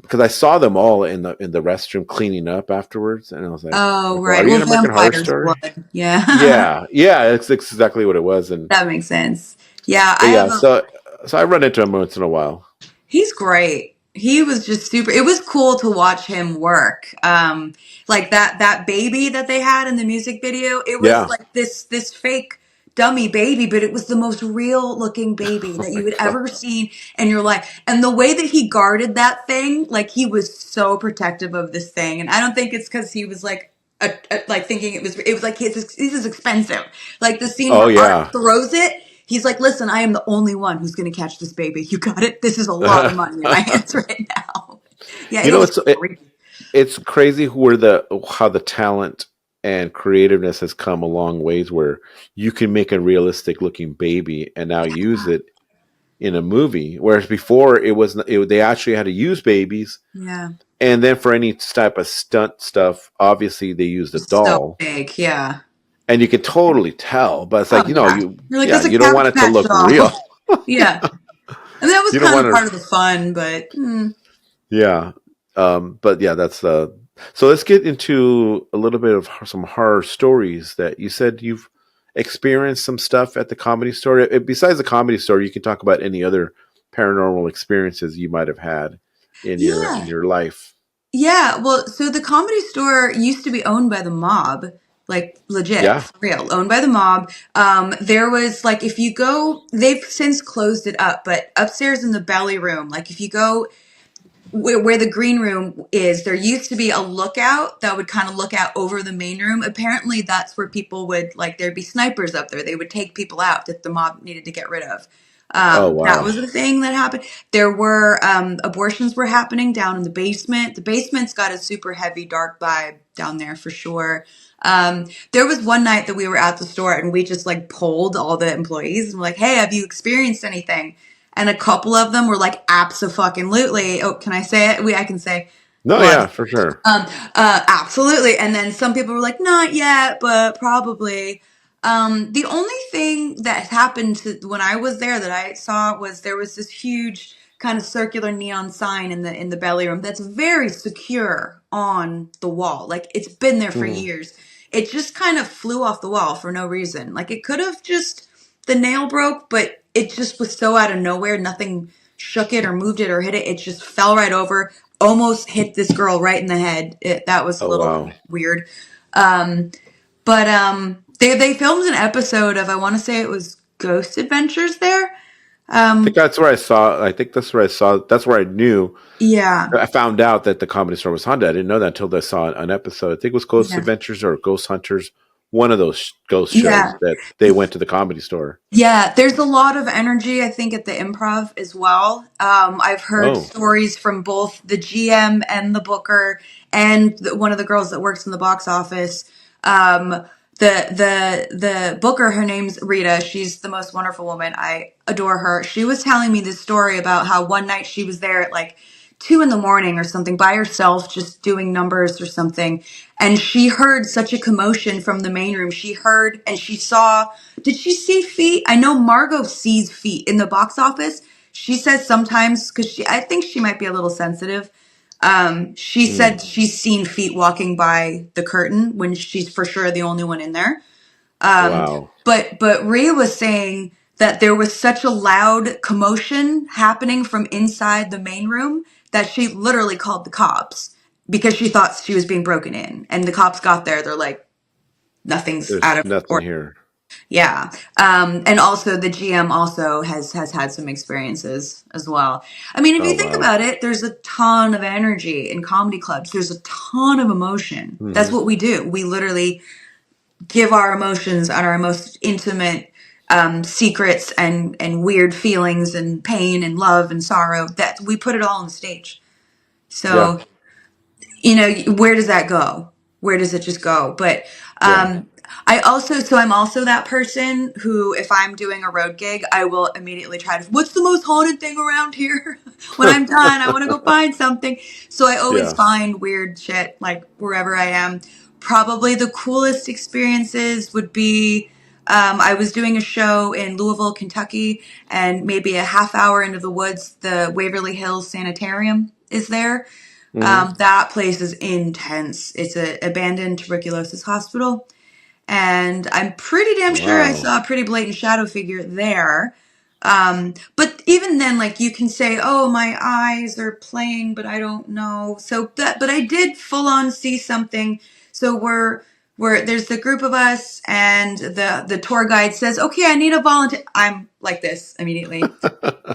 because I saw them all in the restroom cleaning up afterwards, and I was like, oh like, right, are you in American Horror Story? Blood. Yeah, yeah, it's exactly what it was, and that makes sense. Yeah, so I run into him once in a while. He's great. He was just super. It was cool to watch him work. Like that baby that they had in the music video. It was like this fake dummy baby, but it was the most real looking baby that you had ever seen in your life. And the way that he guarded that thing, like he was so protective of this thing. And I don't think it's because he was like like thinking it was like this is expensive. Like the scene Oh where Art yeah. throws it, he's like, "Listen, I am the only one who's going to catch this baby. You got it. This is a lot of money in my hands right now." Yeah, You it know, was great. it's crazy how the talent and creativeness has come a long ways where you can make a realistic looking baby and now use it in a movie, whereas before they actually had to use babies, Yeah, and then for any type of stunt stuff, obviously they used a so doll, big. Yeah. and you can totally tell. But it's Oh like yeah. You're like, that's a you don't want Cabbage it to Patch look doll. real. Yeah. And that was You don't kind of want part of to, the fun, but yeah. But yeah, that's so let's get into a little bit of some horror stories that you said you've experienced some stuff at the Comedy Store. Besides the Comedy Store, you can talk about any other paranormal experiences you might have had in yeah. your life. Yeah, well, so the Comedy Store used to be owned by the mob, like legit, Yeah. for real, owned by the mob. There was like, if you go, they've since closed it up, but upstairs in the belly room, like if you go where the green room is, there used to be a lookout that would kind of look out over the main room. Apparently, that's where people would like there'd be snipers up there. They would take people out that the mob needed to get rid of. Oh That wow. was a thing that happened. There were abortions were happening down in the basement. The basement's got a super heavy, dark vibe down there for sure. There was one night that we were at the store and we just like polled all the employees and were like, "Hey, have you experienced anything?" And a couple of them were like, "Abso-fucking-lutely." Oh, can I say it? I can say, No, well, yeah, for sure. absolutely. And then some people were like, "Not yet, but probably." The only thing that happened when I was there that I saw was there was this huge kind of circular neon sign in the belly room that's very secure on the wall. Like it's been there for Mhm. years. It just kind of flew off the wall for no reason. Like it could have just the nail broke, but it just was so out of nowhere. Nothing shook it or moved it or hit it. It just fell right over, almost hit this girl right in the head. That was a Oh little wow. weird. But they filmed an episode of I want to say it was Ghost Adventures there. I think that's where I saw. I think that's where I saw. That's where I knew. Yeah, I found out that the Comedy Store was haunted. I didn't know that until I saw an episode. I think it was Ghost yeah, Adventures or Ghost Hunters. One of those ghost shows yeah. that they went to the Comedy Store. Yeah, there's a lot of energy, I think, at the improv as well. I've heard Oh. stories from both the GM and the booker and one of the girls that works in the box office. The booker, her name's Rita. She's the most wonderful woman. I adore her. She was telling me this story about how one night she was there at like 2 in the morning or something by herself, just doing numbers or something. And she heard such a commotion from the main room. She heard and she saw, did she see feet? I know Margot sees feet in the box office. She says sometimes, because I think she might be a little sensitive. She Mm. said she's seen feet walking by the curtain when she's for sure the only one in there. Um, Wow. but Ray was saying that there was such a loud commotion happening from inside the main room that she literally called the cops because she thought she was being broken in. And the cops got there. They're like, nothing's There's out of nothing order. here. Yeah. And also the GM also has had some experiences as well. I mean, if Oh you think wow. about it, there's a ton of energy in comedy clubs. There's a ton of emotion. That's Hmm. what we do. We literally give our emotions and our most intimate secrets and weird feelings and pain and love and sorrow that we put it all on the stage. Yeah. So where does that go? Where does it just go? But Yeah. um, I'm also that person who, if I'm doing a road gig, I will immediately try to, what's the most haunted thing around here? When I'm done, I want to go find something. So I always Yeah. find weird shit like wherever I am. Probably the coolest experiences would be, I was doing a show in Louisville, Kentucky, and maybe a half hour into the woods, the Waverly Hills Sanitarium is there. Hmm. That place is intense. It's an abandoned tuberculosis hospital. And I'm pretty damn sure I Wow. saw a pretty blatant shadow figure there. But even then, like you can say, oh, my eyes are playing, but I don't know. But I did full on see something. So there's the group of us and the tour guide says, okay, I need a volunteer. I'm like this immediately.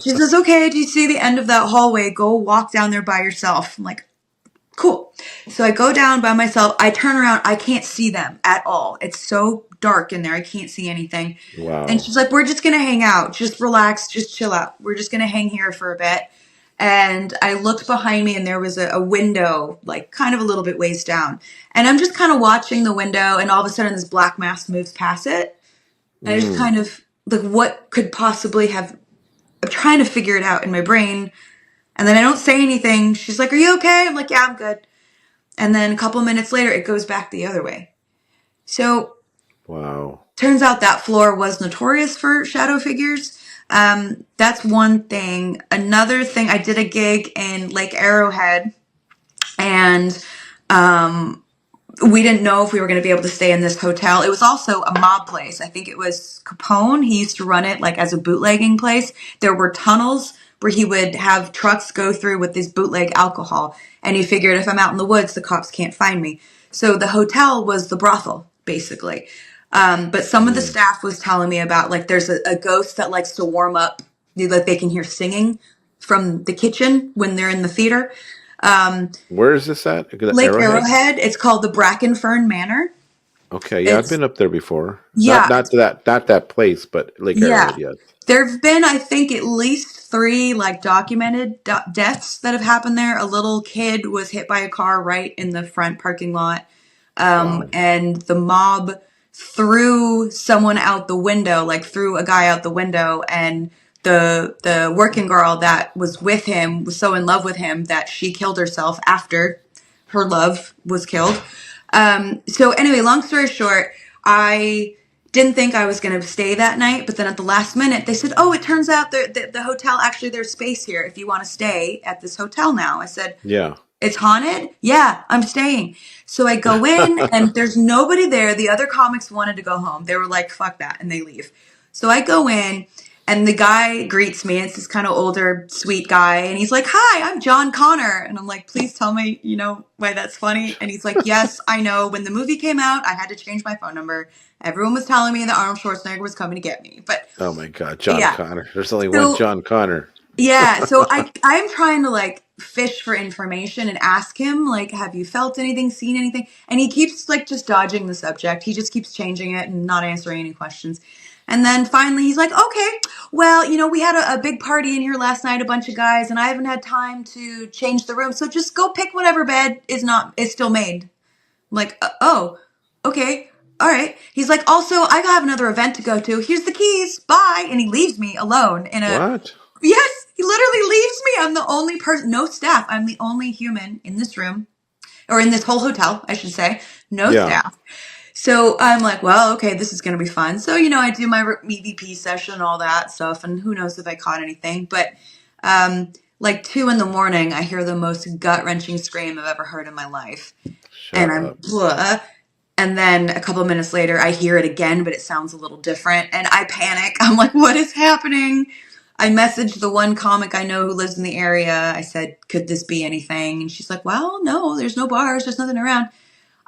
She says, okay, do you see the end of that hallway? Go walk down there by yourself. I'm like, Cool. So I go down by myself. I turn around. I can't see them at all. It's so dark in there. I can't see anything. And Wow. she's like, we're just going to hang out. Just relax. Just chill out. We're just going to hang here for a bit. And I looked behind me and there was a window, like kind of a little bit ways down. And I'm just kind of watching the window and all of a sudden this black mass moves past it. And I just Mm. kind of like, what could possibly have, I'm trying to figure it out in my brain. And then I don't say anything. She's like, are you okay? I'm like, yeah, I'm good. And then a couple minutes later, it goes back the other way. So Wow. turns out that floor was notorious for shadow figures. That's one thing. Another thing, I did a gig in Lake Arrowhead, and we didn't know if we were going to be able to stay in this hotel. It was also a mob place. I think it was Capone. He used to run it like as a bootlegging place. There were tunnels where he would have trucks go through with this bootleg alcohol. And he figured if I'm out in the woods, the cops can't find me. So the hotel was the brothel, basically. But some of the Mm. staff was telling me about like there's a ghost that likes to warm up, like they can hear singing from the kitchen when they're in the theater. Where is this at? Lake Arrowhead? Arrowhead, it's called the Brackenfern Manor. Okay, yeah, I've It's been up there before. yeah, Not that place, but Lake yeah. Arrowhead, yes. There've been, I think, at least 3 like documented deaths that have happened there. A little kid was hit by a car right in the front parking lot, Wow. and the mob threw someone out the window, like threw a guy out the window, and the working girl that was with him was so in love with him that she killed herself after her love was killed. So anyway, long story short, I didn't think I was going to stay that night, but then at the last minute, they said, "Oh, it turns out the hotel actually there's space here if you want to stay at this hotel now." I said, Yeah. "It's haunted?" "Yeah, I'm staying." So I go in and there's nobody there. The other comics wanted to go home. They were like, "Fuck that," and they leave. So I go in and the guy greets me. It's this kind of older, sweet guy. And he's like, "Hi, I'm John Connor." And I'm like, "Please tell me, why that's funny." And he's like, "Yes, I know. When the movie came out, I had to change my phone number. Everyone was telling me that Arnold Schwarzenegger was coming to get me." But Oh my God, John yeah. Connor. There's only one So John Connor. yeah, so I'm trying to like fish for information and ask him like, "Have you felt anything, seen anything?" And he keeps like just dodging the subject. He just keeps changing it and not answering any questions. And then finally he's like, "Okay, well, we had a big party in here last night, a bunch of guys, and I haven't had time to change the room. So just go pick whatever bed is still made." I'm like, "Oh, okay. All right." He's like, "Also, I have another event to go to. Here's the keys. Bye." And he leaves me alone in a What? Yes, he literally leaves me. I'm the only person, no staff. I'm the only human in this room, or in this whole hotel, I should say. No Yeah. staff. So I'm like, well, okay, this is going to be fun. So, I do my EVP session and all that stuff, and who knows if I caught anything. But like 2 in the morning, I hear the most gut-wrenching scream I've ever heard in my life. And Shut I'm, up. blah. And then a couple of minutes later, I hear it again, but it sounds a little different. And I panic. I'm like, what is happening? I messaged the one comic I know who lives in the area. I said, could this be anything? And she's like, well, no, there's no bars. There's nothing around.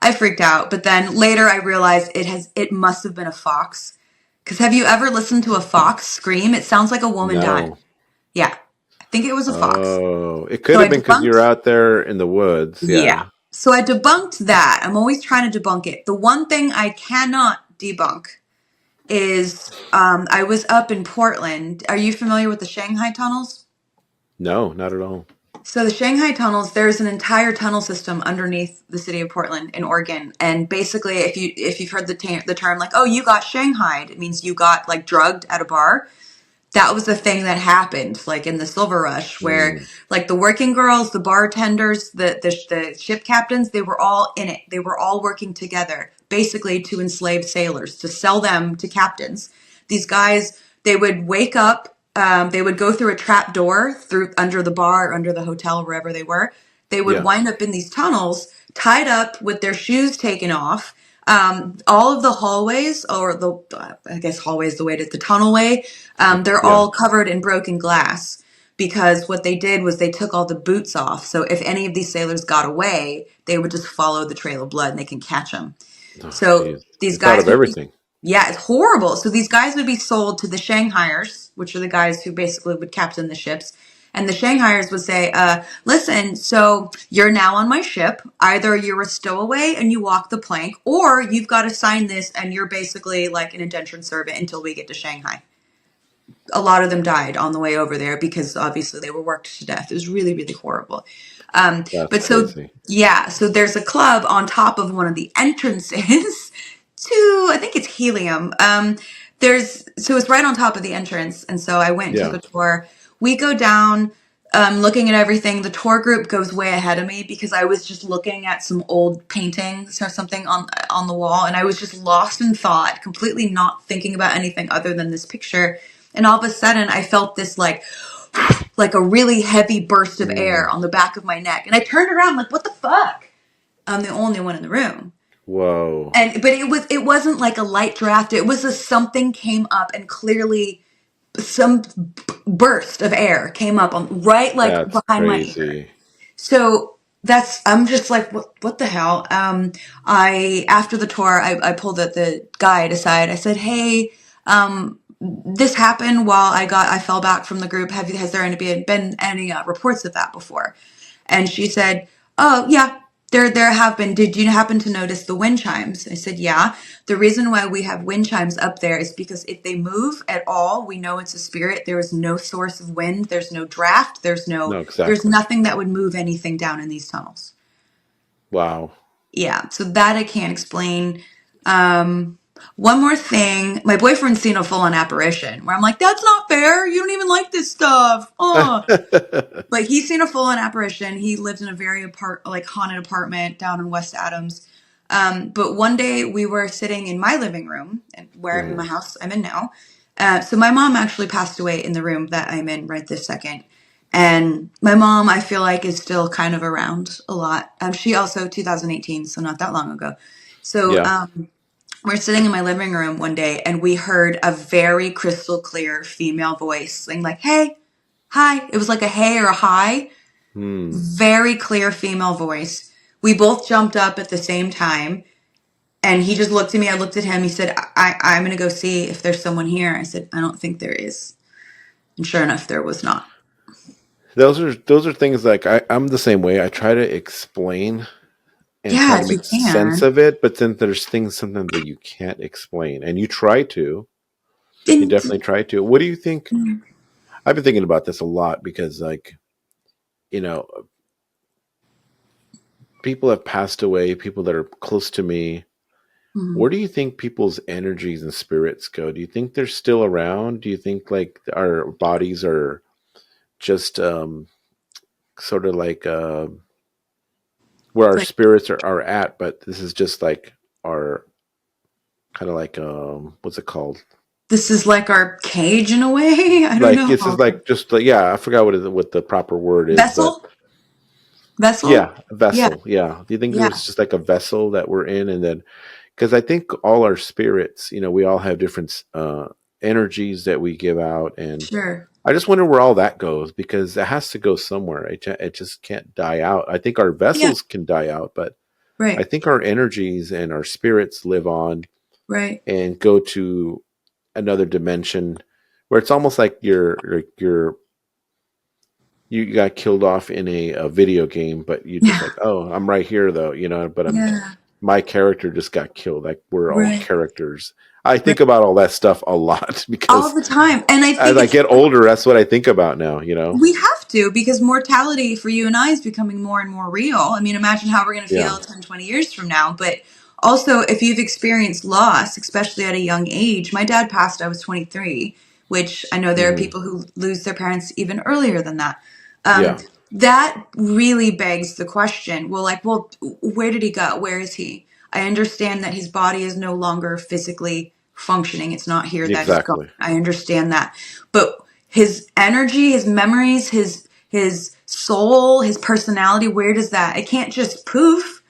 I freaked out. But then later I realized it must have been a fox. Because have you ever listened to a fox scream? It sounds like a woman died. No. Yeah. I think it was a fox. Oh, it could So I have been because you're debunked. out there in the woods. Yeah. Yeah. So I debunked that. I'm always trying to debunk it. The one thing I cannot debunk is I was up in Portland. Are you familiar with the Shanghai tunnels? No, not at all. So the Shanghai tunnels, there's an entire tunnel system underneath the city of Portland in Oregon. And basically, if you've heard the term like, "Oh, you got Shanghaied," it means you got like drugged at a bar. That was the thing that happened, like in the Silver Rush, where Mm. like the working girls, the bartenders, the ship captains, they were all in it. They were all working together, basically to enslave sailors, to sell them to captains. These guys, they would wake up, they would go through a trap door through under the bar, under the hotel, wherever they were. They would Yeah. wind up in these tunnels, tied up with their shoes taken off. All of the hallways, or I guess hallway is the way to the tunnel way, they're Yeah. all covered in broken glass because what they did was they took all the boots off. So if any of these sailors got away, they would just follow the trail of blood and they can catch them. Oh, So geez. these They thought guys of would be, everything. yeah, it's horrible. So these guys would be sold to the Shanghaiers, which are the guys who basically would captain the ships. And the Shanghaiers would say, listen, so you're now on my ship. Either you're a stowaway and you walk the plank, or you've got to sign this and you're basically like an indentured servant until we get to Shanghai. A lot of them died on the way over there because obviously they were worked to death. It was really, really horrible. That's But so, crazy. yeah, so there's a club on top of one of the entrances to, I think it's Helium. So it's right on top of the entrance. And so I went and Yeah. took a tour. We go down, looking at everything. The tour group goes way ahead of me because I was just looking at some old paintings or something on the wall. And I was just lost in thought, completely not thinking about anything other than this picture. And all of a sudden I felt this like a really heavy burst of air on the back of my neck. And I turned around like, what the fuck? I'm the only one in the room. Whoa. But it wasn't like a light draft. It was something came up and clearly some burst of air came up right like That's behind my ear. crazy. So I'm just like, what the hell? After the tour, I pulled the guide aside. I said, hey, this happened while I fell back from the group. Has there been any reports of that before? And she said, oh yeah, there have been. Did you happen to notice the wind chimes? I said, yeah. The reason why we have wind chimes up there is because if they move at all, we know it's a spirit. There is no source of wind. There's no draft. There's No, there's exactly. nothing that would move anything down in these tunnels. Wow. Yeah. So that I can't explain. One more thing, my boyfriend's seen a full-on apparition where I'm like, that's not fair. You don't even like this stuff. Oh, but he's seen a full-on apparition. He lived in a very haunted apartment down in West Adams. But one day we were sitting in my living room, where in my house I'm in now. So my mom actually passed away in the room that I'm in right this second. And my mom, I feel like, is still kind of around a lot. She also 2018, so not that long ago. So Yeah. we're sitting in my living room one day and we heard a very crystal clear female voice saying like, hey, hi. It was like a hey or a hi. Very clear female voice. We both jumped up at the same time and he just looked at me. I looked at him. He said, I'm going to go see if there's someone here. I said, I don't think there is. And sure enough, there was not. Those are things like I'm the same way. I try to explain and try Yeah, to if you make sense can. of it, but then there's things sometimes that you can't explain. And you try to. You And, definitely try to. What do you think? I've been thinking about this a lot because like, you know, people have passed away, people that are close to me. Mhm. Where do you think people's energies and spirits go? Do you think they're still around? Do you think like our bodies are just sort of like where It's our like, spirits are at, but this is just like our kind of like what's it called? this is like our cage in a way. I don't Like this is know. like just like yeah, I forgot what the proper word is, but Vessel? Vessel? yeah, a Yeah. vessel. Yeah. Do you think it Yeah. was just like a vessel that we're in, and then because I think all our spirits, we all have different energies that we give out, and Sure. I just wonder where all that goes because it has to go somewhere. It just can't die out. I think our Yeah. vessels can die out, but I Right. think our energies and our spirits live on Right. and go to another dimension where it's almost like you got killed off in a video game, but you just Yeah. like, oh, I'm right here though, but Yeah. my character just got killed. Like we're all Right. characters. I Right. think about all that stuff a lot All because the time. And I as think I it's get older, that's what I think about now. we have to because mortality for you and I is becoming more and more real. I mean, imagine how we're going to Yeah. feel 10, 20 years from now. But also, if you've experienced loss, especially at a young age, my dad passed, I was 23, which I know there are Hmm. people who lose their parents even earlier than that. Um, Yeah. that really begs the question, well, where did he go? Where is he? I understand that his body is no longer physically functioning. It's not here, that is gone. Exactly. I understand that. But his energy, his memories, his soul, his personality, where does that? It can't just poof.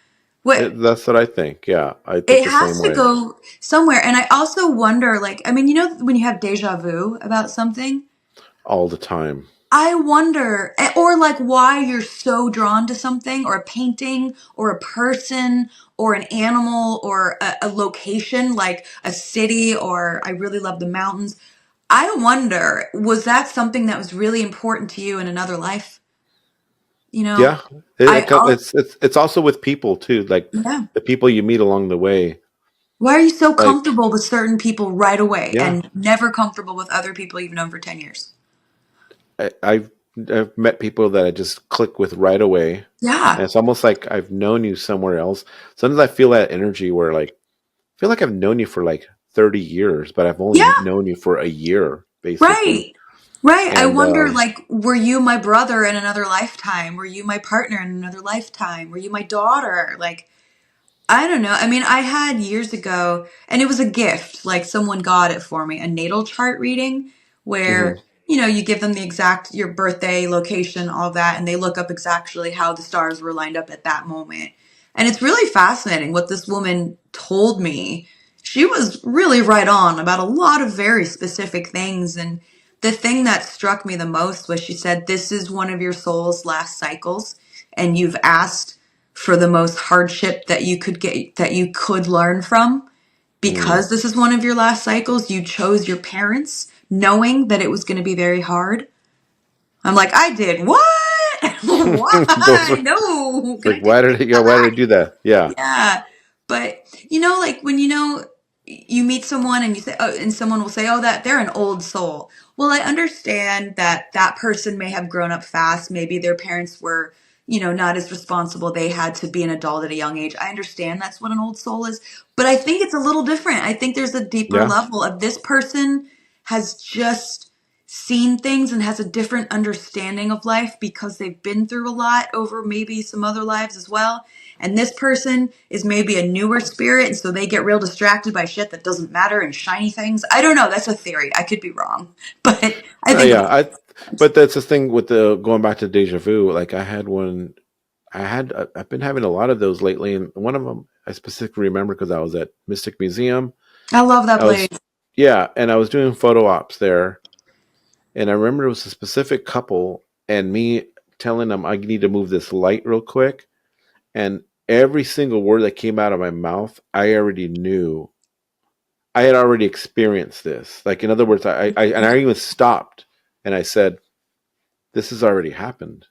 What That's what I think. Yeah. I think it the has same to way go somewhere. And I also wonder, like, I mean, when you have deja vu about something, all the time. I wonder, or like why you're so drawn to something or a painting or a person or an animal or a location like a city, or I really love the mountains. I wonder, was that something that was really important to you in another life? You know, Yeah, I'll, it's also with people too, like yeah. the people you meet along the way. Why are you so Like, comfortable with certain people right away yeah, and never comfortable with other people you've known for 10 years? I've met people that I just click with right away, and Yeah. it's almost like I've known you somewhere else. Sometimes I feel that energy where like I feel like I've known you for like 30 years, but I've only Yeah. known you for a year, basically. Right. Right. I And wonder, like, were you my brother in another lifetime? Were you my partner in another lifetime? Were you my daughter? Like, I don't know. I mean, I had years ago, and it was a gift. Like someone got it for me, a natal chart reading where, mhm, you give them the exact, your birthday, location, all that, and they look up exactly how the stars were lined up at that moment. And it's really fascinating what this woman told me. She was really right on about a lot of very specific things. And the thing that struck me the most was she said, "This is one of your soul's last cycles, and you've asked for the most hardship that you could get, that you could learn from. mm. Because this is one of your last cycles, you chose your parents knowing that it was going to be very hard." I'm like, I did what? Those Why? are No. it's Can like I take a step why did I back? do that? Yeah, Yeah. But like when you meet someone and you say, oh, and someone will say, oh, that they're an old soul. Well, I understand that that person may have grown up fast. Maybe their parents were, not as responsible. They had to be an adult at a young age. I understand that's what an old soul is. But I think it's a little different. I think there's a deeper yeah, level of this person has just seen things and has a different understanding of life because they've been through a lot over maybe some other lives as well. And this person is maybe a newer spirit, and so they get real distracted by shit that doesn't matter and shiny things. I don't know. That's a theory. I could be wrong, but I think it yeah. makes sense. But that's the thing with the going back to deja vu. Like I had one. I've been having a lot of those lately, and one of them I specifically remember because I was at Mystic Museum. I love that I was, place. yeah, and I was doing photo ops there, and I remember it was a specific couple, and me telling them I need to move this light real quick, and every single word that came out of my mouth, I already knew. I had already experienced this. Like in other words, I even stopped and I said, "This has already happened.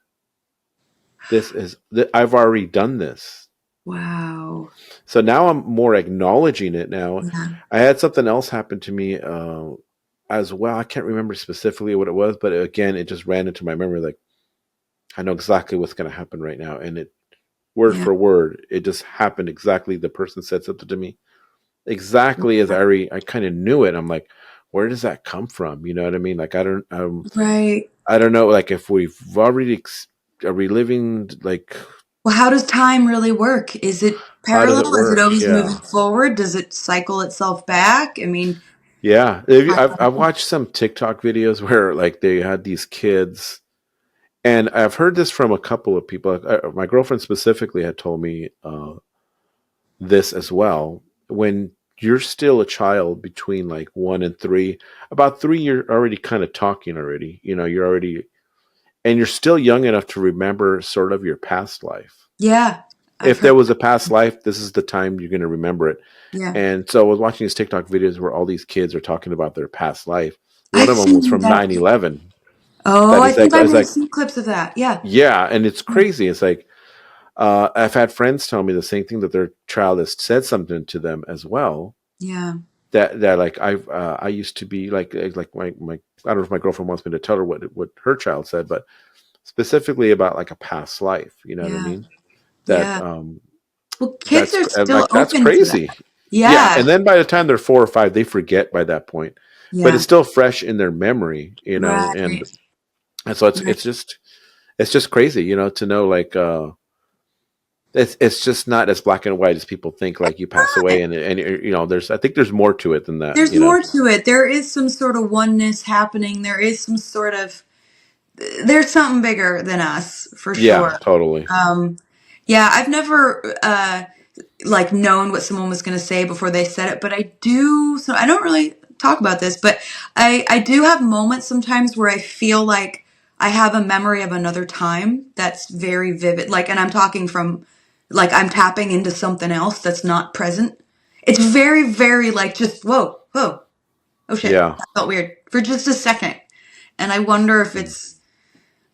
I've already done this." Wow. So now I'm more acknowledging it now. Yeah. I had something else happen to me as well. I can't remember specifically what it was, but again, it just ran into my memory. Like I know exactly what's going to happen right now, and it word Yeah. for word, it just happened exactly. The person said something to me exactly as I kind of knew it. I'm like, where does that come from? You know what I mean? Like Right. I don't know. Like if we've already are we living like Well, how does time really work? Is it how does it parallel? Is it work? always moving Yeah. forward? Does it cycle itself back? I mean, Yeah, I I've don't know. watched some TikTok videos where like they had these kids, and I've heard this from a couple of people. My girlfriend specifically had told me this as well. When you're still a child between like 1 and 3, about 3, you're already kind of talking already. You know, you're already, and you're still young enough to remember sort of your past life. Yeah. I've If heard. there was a past life, this is the time you're going to remember it. Yeah. And so I was watching these TikTok videos where all these kids are talking about their past life. One I've of them was seen from that. 9/11. Oh, That I is think like, I I was may have like, seen clips of that. Yeah. yeah. And it's crazy. It's like, I've had friends tell me the same thing that their child has said something to them as well. Yeah. That like I used to be like my I don't know if my girlfriend wants me to tell her what her child said, but specifically about like a past life. You know what I Yeah. mean? That Yeah. Well, kids are still that's open to that. crazy. Yeah, Yeah. and then by the time they're 4 or 5, they forget by that point, but Yeah. it's still fresh in their memory, you know, Right. and so Right. it's just crazy, you know, to know like it's just not as black and white as people think. Like you pass away, and you know, I think there's more to it than that, There's you know. more to it. There is some sort of oneness happening. There is some sort of, there's something bigger than us for Yeah, sure. totally. Um, yeah, I've never like known what someone was going to say before they said it, but I do. So I don't really talk about this, but I do have moments sometimes where I feel like I have a memory of another time that's very vivid. Like, and I'm talking from, like, I'm tapping into something else that's not present. It's very, very like just whoa, whoa, oh shit, Yeah. that felt weird. for just a second. And I wonder if it's,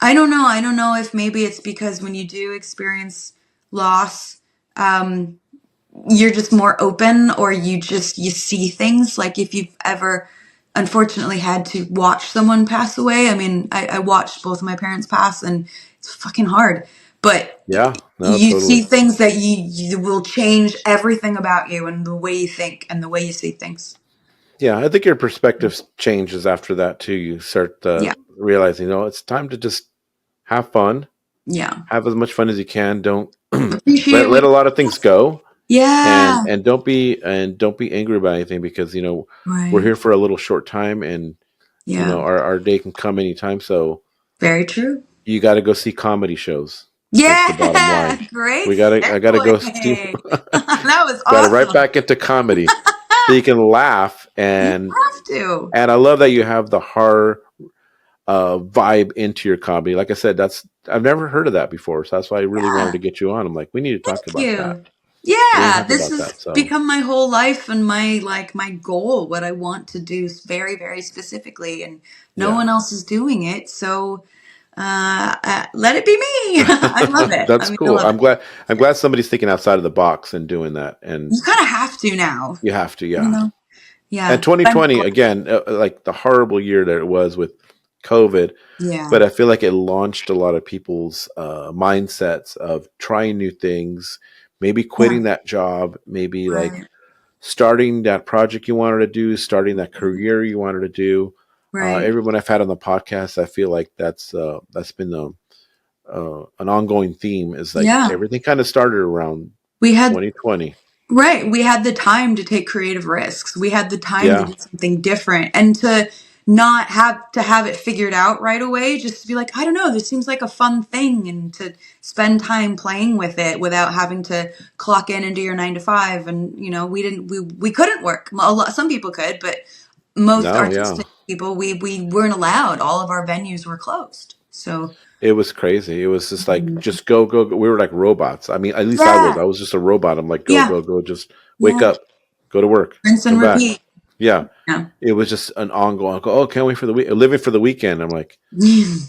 I don't know. I don't know if maybe it's because when you do experience loss, you're just more open, or you see things. Like if you've ever unfortunately had to watch someone pass away. I mean, I watched both of my parents pass, and it's fucking hard. But Yeah, no, you see totally. things that you will change everything about you and the way you think and the way you see things. Yeah, I think your perspective changes after that too. You start Yeah. realizing, it's time to just have fun, Yeah. have as much fun as you can. Don't Appreciate let what a lot of things go, Yeah. and don't be angry about anything, because we're Right. here for a little short time, and Yeah. our day can come anytime. So Very true. you got to go see comedy shows. Is the bottom Yeah. line. Great I got to go see. segue. That was Got to right awesome. back into comedy, so you can laugh, You and have to. I love that you have the horror vibe into your comedy. Like I said, I've never heard of that before, so that's why I really wanted Yeah. to get you on. I'm like, we need to talk Thank about that. you. We didn't Yeah, talk this about has that, so become my whole life and my goal, what I want to do very, very specifically, and no yeah. one else is doing it. So let it be me. I love it. I That's mean, I cool. love it. I'm glad somebody's thinking outside of the box and doing that, and You kind of have to now, you have to, you yeah. know? And Yeah. I'm 2020 glad. again, like the horrible year that it was with COVID, Yeah. but I feel like it launched a lot of people's mindsets of trying new things, maybe Yeah. quitting that job, maybe like Right. starting that project you wanted to do, starting that career you wanted to do. Right. Everyone I've had on the podcast, I feel like that's been an ongoing theme. Is like Yeah. everything kind of started around We had 2020. Right. We had the time to take creative risks. We had the time to Yeah, do something different and to not have it figured out right away. Just to be like, I don't know, this seems like a fun thing, and to spend time playing with it without having to clock in and do your 9 to 5. And, we couldn't work. Some people could, but most no, yeah. artistic people, we weren't allowed. All of our venues were closed. So, It was crazy. It was just like, mm, just go, go, go. We were like robots. I mean, at least I was. yeah, I was just a robot. I'm like, go, yeah, go, go. Just wake yeah. up, go to work, Rinse and come back. repeat. Yeah. Yeah. It was just an ongoing. Oh, can't wait for the week. Living for the weekend. I'm like,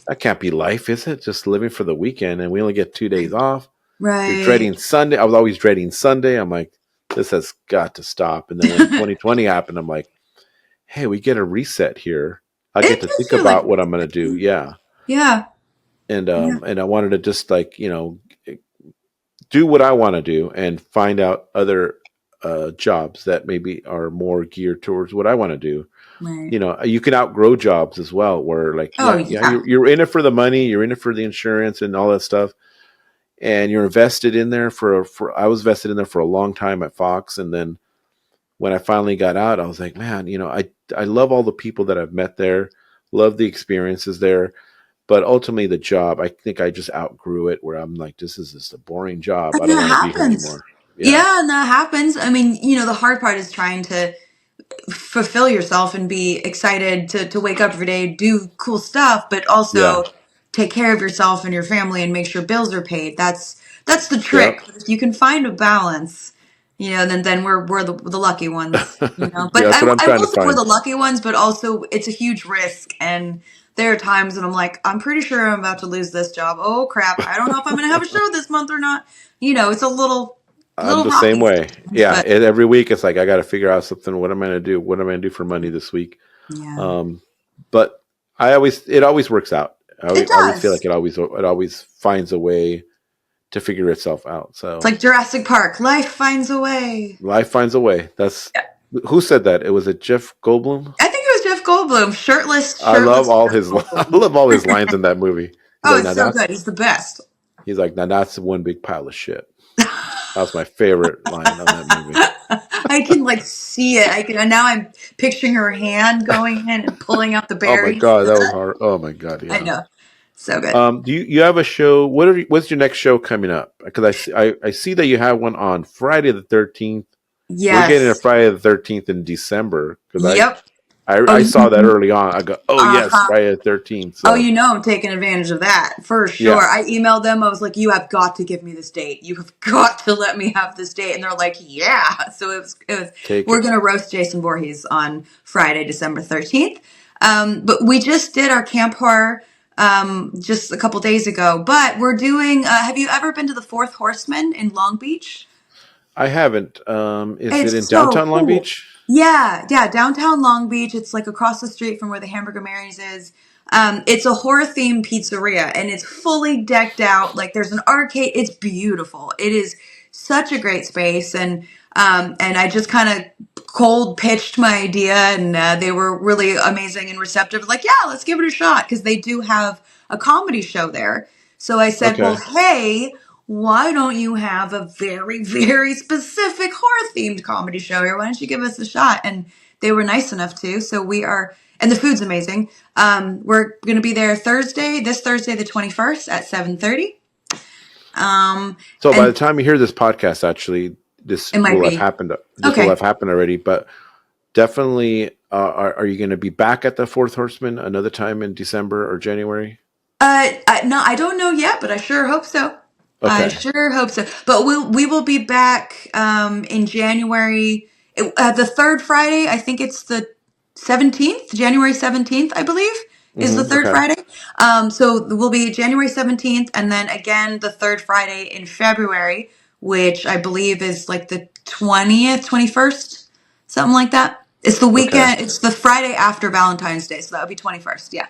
that can't be life, is it? Just living for the weekend, and we only get 2 days off. You're Right. dreading Sunday. I was always dreading Sunday. I'm like, this has got to stop. And then when 2020 happened, I'm like, hey, we get a reset here. I get It to does think feel like about what I'm going to do. Yeah. yeah, yeah, And I wanted to just like, do what I want to do and find out other jobs that maybe are more geared towards what I want to do. right. You can outgrow jobs as well, where like, Oh yeah, yeah, you're in it for the money, you're in it for the insurance and all that stuff, and you're invested in there for. I was vested in there for a long time at Fox, and then when I finally got out, I was like, man, I love all the people that I've met there, love the experiences there, but ultimately the job, I think I just outgrew it, where I'm like, this is just a boring job. and I don't that want to be here happens. anymore. Yeah, Yeah, and that happens. I mean, the hard part is trying to fulfill yourself and be excited to wake up every day, do cool stuff, but yeah, also take care of yourself and your family and make sure bills are paid. That's the yep, trick. But if you can find a balance, then we're the lucky ones. yeah. But That's what I'm I trying will to say we're find. the lucky ones, but also it's a huge risk. And there are times that I'm like, I'm pretty sure I'm about to lose this job. Oh crap! I don't know if I'm going to have a show this month or not. It's a I'm little the same rocky way. sometimes, Yeah, but every week it's like I got to figure out something. What am I going to do? What am I going to do for money this week? yeah, Um, but it always works out. it I always feel like does. it always finds a way to figure itself out. It's So like Jurassic Park. Life finds a way. life finds a way. That's Yeah. who said that. It was it Jeff Goldblum. I think it was Jeff Goldblum. Shirtless, I love shirtless all Jeff his I Goldblum. love all his lines in that movie. He's Oh, like, it's so good. He's the best. now that's one big pile of shit. That was my favorite line on that movie. I can see it. And now I'm picturing her hand going in and pulling out the Oh my berries. god, that was hard. Oh my god, I yeah. know. So good. Do you have a show? What's your next show coming up? Because I see that you have one on Friday the 13th. We're getting a Yes. Friday the 13th in December, because Yep. I Oh, saw that early on. I go, oh yes, uh-huh. Friday the 13th. Oh, So I'm taking advantage of that for sure. yeah, I emailed them. I was like, you have got to give me this date. You have got to let me have this date. And they're like, yeah. So we're take going it. to roast Jason Voorhees on Friday, December 13th. But we just did our camp horror just a couple days ago. But we're doing. Have you ever been to the Fourth Horseman in Long Beach? I haven't. Is it It's in so downtown Long cool. Beach? Yeah, yeah, downtown Long Beach. It's like across the street from where the Hamburger Mary's is. It's a horror themed pizzeria and it's fully decked out. Like there's an arcade. It's beautiful. It is such a great space. And I just kind of cold pitched my idea and they were really amazing and receptive. Like, yeah, let's give it a shot because they do have a comedy show there. So I said, well, Okay. hey, why don't you have a very, very specific horror themed comedy show here? Why don't you give us a shot? And they were nice enough to. So we are, and the food's amazing. We're going to be there this Thursday, the 21st at 7:30. So by the And time you hear this podcast, actually, this it might will have be. happened. This will Okay. have happened already. But definitely, are you going to be back at the Fourth Horseman another time in December or January? No, I don't know yet, but I sure hope so. I Okay. sure hope so. But we will be back in January. The third Friday, I think it's the 17th, January 17th, I believe, is the third Okay. Friday. So we'll be January 17th, and then again the third Friday in February, which I believe is like the 20th, 21st, something like that. It's the Okay. weekend. It's the Friday after Valentine's Day, so that would be 21st. Yeah.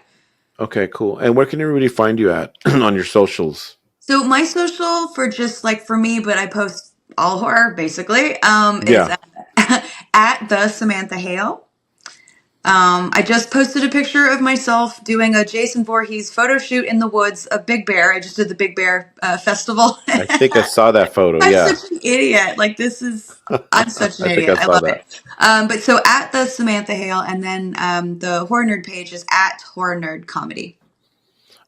Okay. Cool. And where can everybody find you at on your socials? So my social for just like for me, but I post all horror basically, is Yeah. at the Samantha Hale. I just posted a picture of myself doing a Jason Voorhees photo shoot in the woods of Big Bear. I just did the Big Bear festival. I think I saw that photo. I'm Yeah. such an idiot. Like I'm such an I think I idiot. I saw love that. it. But so at the Samantha Hale, and then the Horror Nerd page is at Horror Nerd Comedy.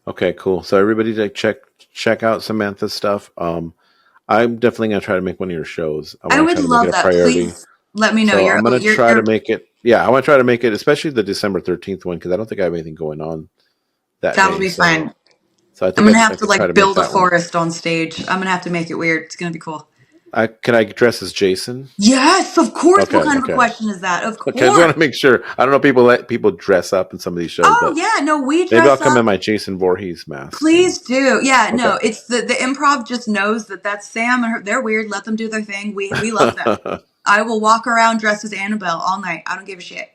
Okay. Cool. So everybody, like, check out Samantha's stuff. I'm definitely gonna try to make one of your shows. I I want to would try to make it love a that. priority. Please let me know. So I'm gonna try to You're make it. Yeah, I want to try to make it, especially the December 13th one, because I don't think I have anything going on that That'll day. be fine. So I I'm think gonna I have to could try like to make build a that one. forest on stage. I'm gonna have to make it weird. It's gonna be cool. Can I dress as Jason? Yes, of course. Okay, What kind of a okay. question is that? Of Okay, I just want course. to make sure. I don't know if people let people dress up in some of these shows, Oh but yeah, no, we maybe I'll dress come in up. my Jason Voorhees mask. Please do. Yeah, Okay. no, it's the improv just knows that that's Sam and her. They're weird. Let them do their thing. We love them. I will walk around dressed as Annabelle all night. I don't give a shit.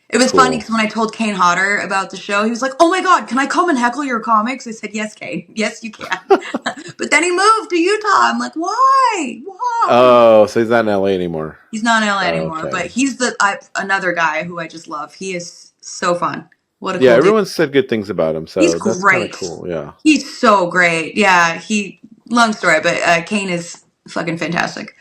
It was funny Cool. because when I told Kane Hodder about the show, he was like, "Oh my god, can I come and heckle your comics?" I said, "Yes, Kane. Yes, you can." But then he moved to Utah. I'm like, "Why? Why?" Oh, so he's not in LA anymore. He's not in LA anymore, but Okay. he's another guy who I just love. He is so fun. What a Yeah, cool dude. everyone said good things about him, He's so that's kind of great. cool. Yeah. He's so great. Yeah, long story, but Kane is fucking fantastic.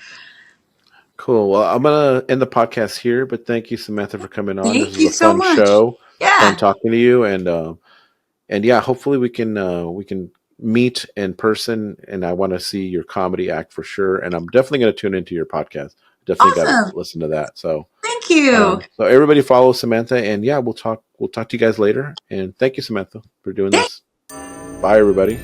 Cool. Well, I'm gonna end the podcast here, but thank you, Samantha, for coming on. This Thank was you a so fun much. show. Fun Yeah. talking to you, and yeah, hopefully we can meet in person. And I want to see your comedy act for sure. And I'm definitely going to tune into your podcast. Definitely got to Awesome. listen to that. So Thank you. so everybody follow Samantha, and yeah, we'll talk to you guys later. And thank you, Samantha, for doing this. Bye, everybody.